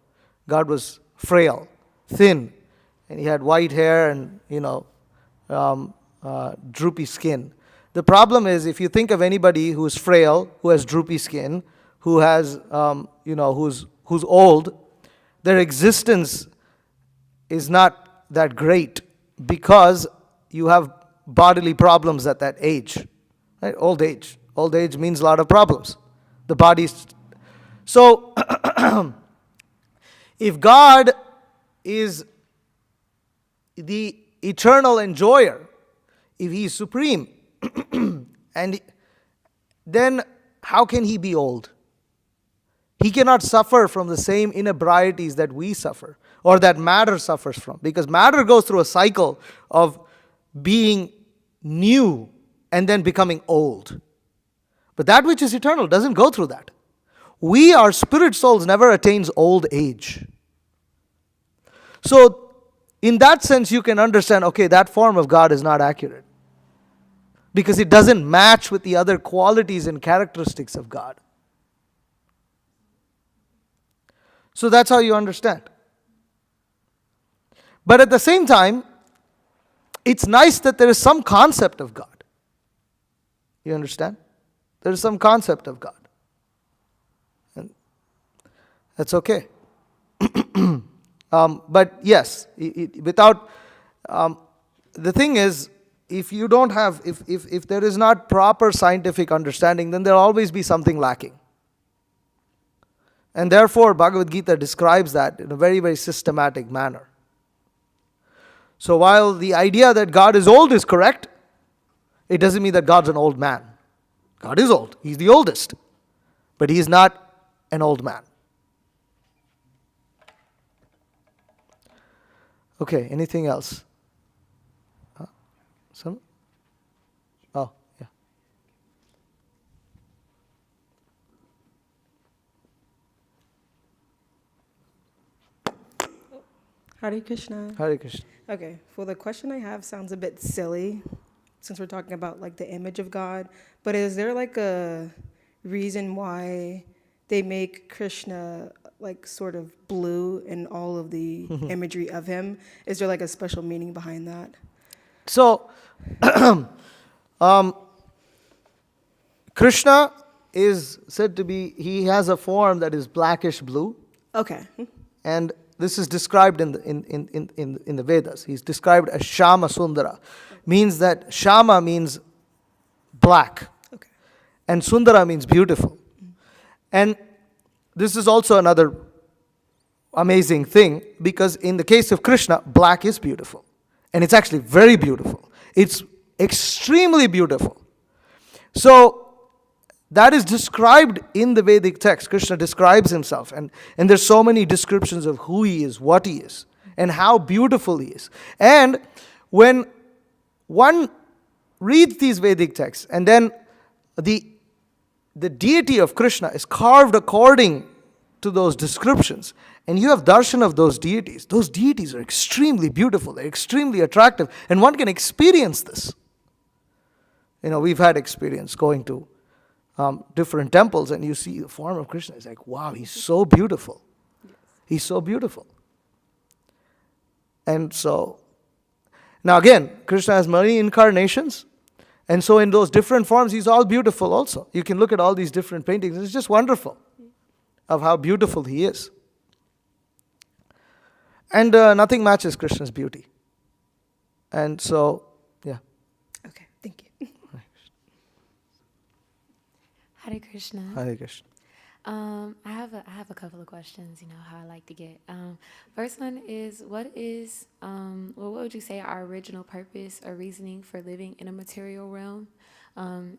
A: God was frail, thin, and he had white hair and, droopy skin. The problem is, if you think of anybody who's frail, who has droopy skin, who has, who's old, their existence is not that great because you have bodily problems at that age. Right? Old age. Old age means a lot of problems. The body's. So, if God is the eternal enjoyer, if He is supreme, and then how can He be old? He cannot suffer from the same inebrieties that we suffer, or that matter suffers from, because matter goes through a cycle of being new and then becoming old. But that which is eternal doesn't go through that. We, our spirit souls, never attains old age. So, in that sense, you can understand, okay, that form of God is not accurate, because it doesn't match with the other qualities and characteristics of God. So that's how you understand. But at the same time, it's nice that there is some concept of God. You understand? There is some concept of God. And that's okay. But yes, without... the thing is, if you don't have... If there is not proper scientific understanding, then there will always be something lacking. And therefore, Bhagavad Gita describes that in a very, very systematic manner. So while the idea that God is old is correct, it doesn't mean that God's an old man. God is old. He's the oldest. But He is not an old man. Okay, anything else? Some? Oh, yeah.
C: Hare Krishna.
A: Hare Krishna.
C: Okay, well, the question I have sounds a bit silly since we're talking about like the image of God, but is there like a reason why they make Krishna like sort of blue in all of the imagery of him? Is there like a special meaning behind that?
A: So, Krishna is said to be, he has a form that is blackish blue.
C: Okay.
A: And this is described in the Vedas. He's described as Shama Sundara. Means that Shama means black.
C: Okay.
A: And Sundara means beautiful. And this is also another amazing thing, because in the case of Krishna, black is beautiful. And it's actually very beautiful. It's extremely beautiful. So, that is described in the Vedic text. Krishna describes himself. And there's so many descriptions of who he is, what he is, and how beautiful he is. And when one reads these Vedic texts, and then the deity of Krishna is carved according to those descriptions, and you have darshan of those deities are extremely beautiful, they're extremely attractive, and one can experience this. We've had experience going to different temples, and you see the form of Krishna. It's like, wow, he's so beautiful. He's so beautiful. And so, now again, Krishna has many incarnations, and so in those different forms, he's all beautiful also. You can look at all these different paintings. It's just wonderful of how beautiful he is. And nothing matches Krishna's beauty. And so, yeah.
C: Okay, thank you.
D: Hare Krishna.
A: Hare Krishna.
D: I have a couple of questions. How I like to get. First one is, what would you say our original purpose or reasoning for living in a material realm?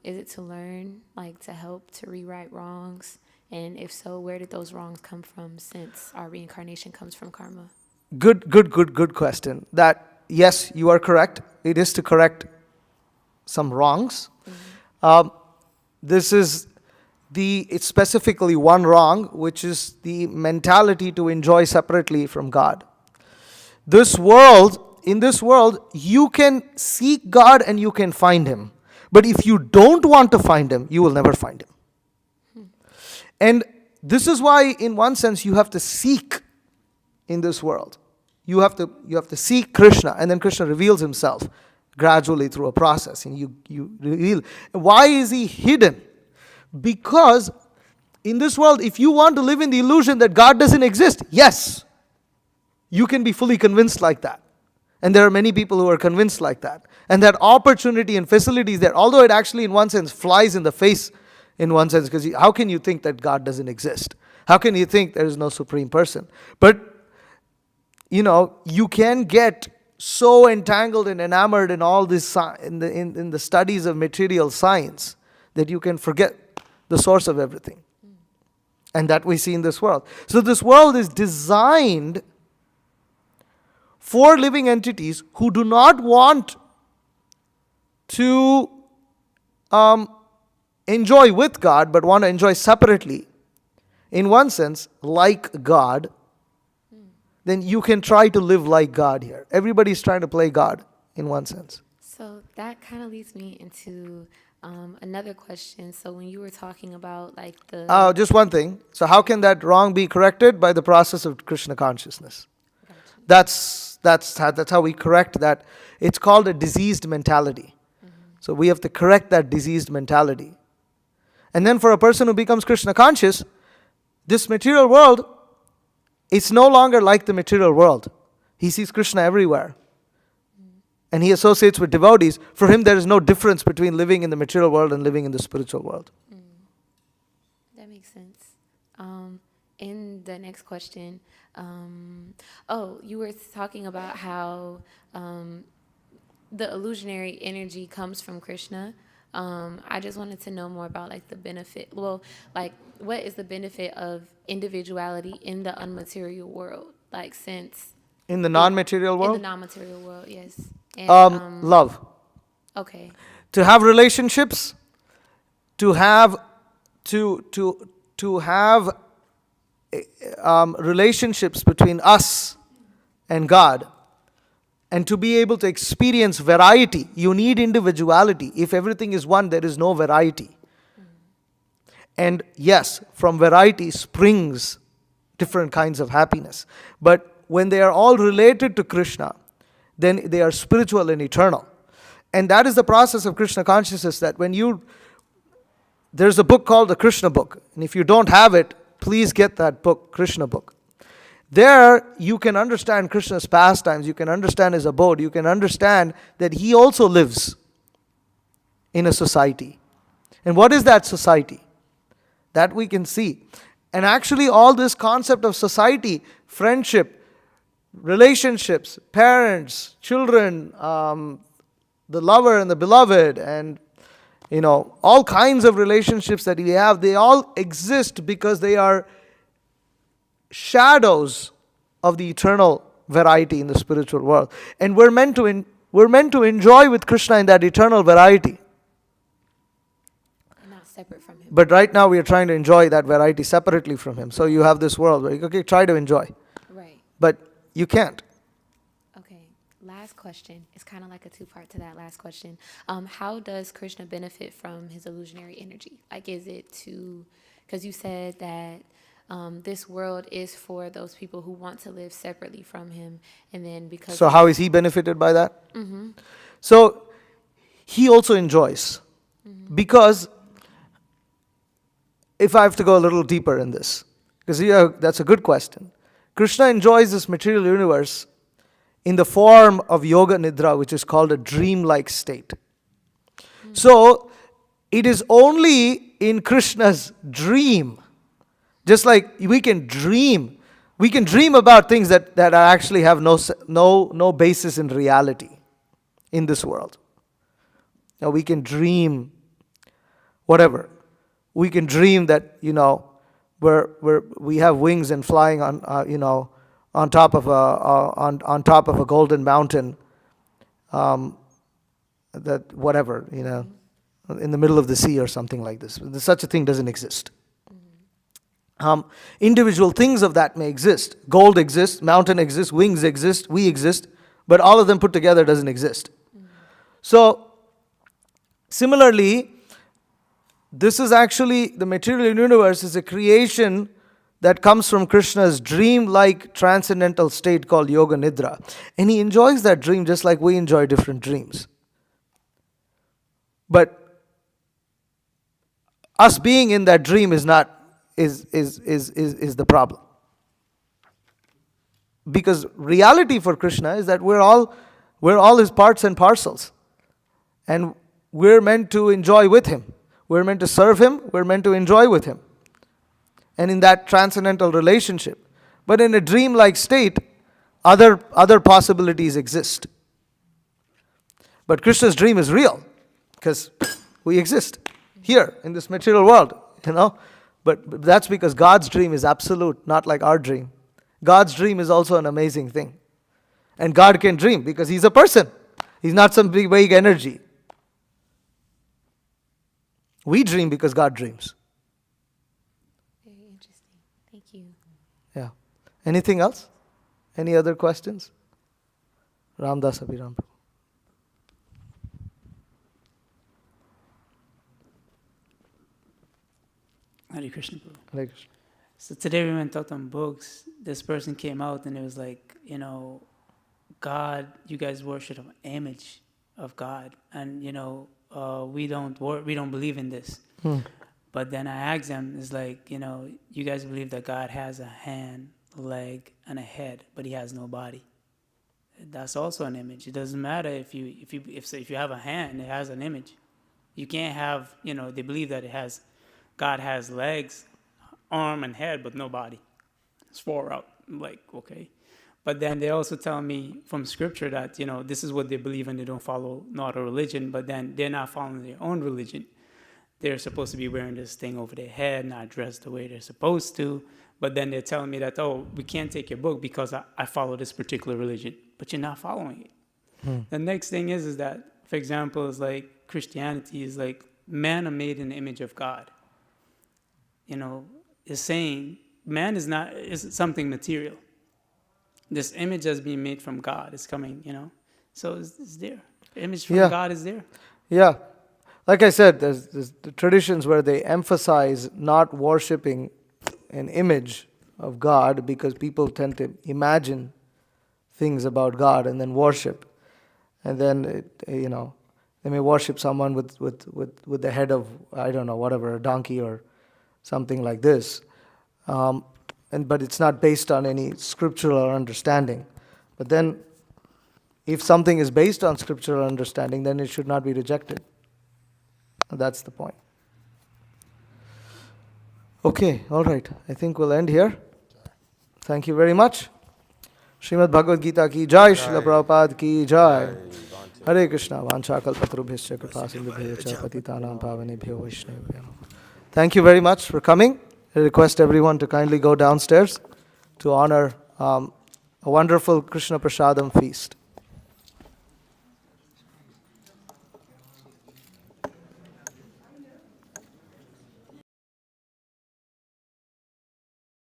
D: Is it to learn, like to help to rewrite wrongs? And if so, where did those wrongs come from, since our reincarnation comes from karma?
A: Good question. That, yes, you are correct. It is to correct some wrongs. It's specifically one wrong, which is the mentality to enjoy separately from God. In this world, you can seek God and you can find Him. But if you don't want to find Him, you will never find Him. And this is why, in one sense, you have to seek in this world. You have to seek Krishna, and then Krishna reveals himself gradually through a process, and you reveal. Why is he hidden? Because in this world, if you want to live in the illusion that God doesn't exist, yes, you can be fully convinced like that. And there are many people who are convinced like that. And that opportunity and facilities there, although it actually in one sense flies in the face in one sense, because how can you think that God doesn't exist? How can you think there is no supreme person? But, you can get so entangled and enamored in all this, in the studies of material science, that you can forget the source of everything. And that we see in this world. So this world is designed for living entities who do not want to enjoy with God, but want to enjoy separately. In one sense, like God, then you can try to live like God here. Everybody's trying to play God in one sense.
D: So that kind of leads me into another question. So when you were talking about like the
A: Just one thing. So how can that wrong be corrected? By the process of Krishna consciousness. That's how we correct that. It's called a diseased mentality. So we have to correct that diseased mentality. And then for a person who becomes Krishna conscious, this material world, it's no longer like the material world. He sees Krishna everywhere. And he associates with devotees. For him, there is no difference between living in the material world and living in the spiritual world.
D: That makes sense. In the next question, you were talking about how the illusionary energy comes from Krishna. I just wanted to know more about like the benefit. Well, like what is the benefit of individuality in the unmaterial world? Like since
A: In the non-material
D: in
A: world?
D: the non-material world, yes. And,
A: Love.
D: okay.
A: To have relationships, to have relationships between us and God, and to be able to experience variety, you need individuality. If everything is one, there is no variety. And yes, from variety springs different kinds of happiness. But when they are all related to Krishna, then they are spiritual and eternal. And that is the process of Krishna consciousness, that there's a book called the Krishna book. And if you don't have it, please get that book, Krishna book. There you can understand Krishna's pastimes, you can understand his abode, you can understand that he also lives in a society. And what is that society? That we can see. And actually all this concept of society, friendship, relationships, parents, children, the lover and the beloved, and all kinds of relationships that we have, they all exist because they are shadows of the eternal variety in the spiritual world. And we're meant to enjoy with Krishna in that eternal variety.
D: And not separate from him.
A: But right now we are trying to enjoy that variety separately from him. So you have this world where you try to enjoy.
D: Right.
A: But you can't.
D: Okay. Last question. It's kind of like a two-part to that last question. How does Krishna benefit from his illusionary energy? Like, is it because you said that this world is for those people who want to live separately from him, and then because...
A: So how is he benefited by that? Mm-hmm. So he also enjoys. Mm-hmm. Because if I have to go a little deeper in this, because that's a good question. Krishna enjoys this material universe in the form of yoga nidra, which is called a dreamlike state. Mm-hmm. So it is only in Krishna's dream. Just like we can dream about things that actually have no basis in reality in this world. Now we can dream whatever. We can dream that we have wings and flying on top of a golden mountain, that whatever in the middle of the sea or something like this. Such a thing doesn't exist. Individual things of that may exist. Gold exists, mountain exists, wings exist, we exist, but all of them put together doesn't exist. So, similarly, this is actually, the material universe is a creation that comes from Krishna's dream-like transcendental state called Yoga Nidra. And he enjoys that dream just like we enjoy different dreams. But us being in that dream is the problem. Because reality for Krishna is that we're all his parts and parcels. And we're meant to enjoy with him. We're meant to serve him. We're meant to enjoy with him. And in that transcendental relationship. But in a dream-like state, other possibilities exist. But Krishna's dream is real. Because we exist here in this material world, But that's because God's dream is absolute, not like our dream. God's dream is also an amazing thing. And God can dream because he's a person. He's not some big vague energy. We dream because God dreams.
D: Very interesting. Thank you.
A: Yeah. Anything else? Any other questions? Ramdas Abhiram.
E: Hare Krishna, Prabhu.
A: Hare Krishna.
E: So today we went out on books. This person came out and it was like, God, you guys worship an image of God, and we don't believe in this. But then I asked them, it's like, you guys believe that God has a hand, leg, and a head, but he has no body. That's also an image. It doesn't matter if you have a hand, it has an image. You can't have, they believe that God has legs, arm, and head, but no body. It's far out. I'm like, okay. But then they also tell me from scripture that, this is what they believe and they don't follow not a religion, but then they're not following their own religion. They're supposed to be wearing this thing over their head, not dressed the way they're supposed to. But then they're telling me that, we can't take your book because I follow this particular religion. But you're not following it. The next thing is that, for example, is like Christianity is like man are made in the image of God. Is saying man is something material. This image has been made from God. It's coming, So it's there. The image from God is there.
A: Yeah. Like I said, there's the traditions where they emphasize not worshiping an image of God because people tend to imagine things about God and then worship. And then, they may worship someone with the head of, I don't know, whatever, a donkey or something like this. But it's not based on any scriptural understanding. But then, if something is based on scriptural understanding, then it should not be rejected. That's the point. Okay, all right. I think we'll end here. Thank you very much. Srimad Bhagavad Gita ki jai, Srila Prabhupada ki jai. Hare Krishna, vancha kalpatarubhyascha kripa sindhubhyo patitanam pavanebhyo vaishnavibhyo namo. Thank you very much for coming. I request everyone to kindly go downstairs to honor a wonderful Krishna Prasadam feast.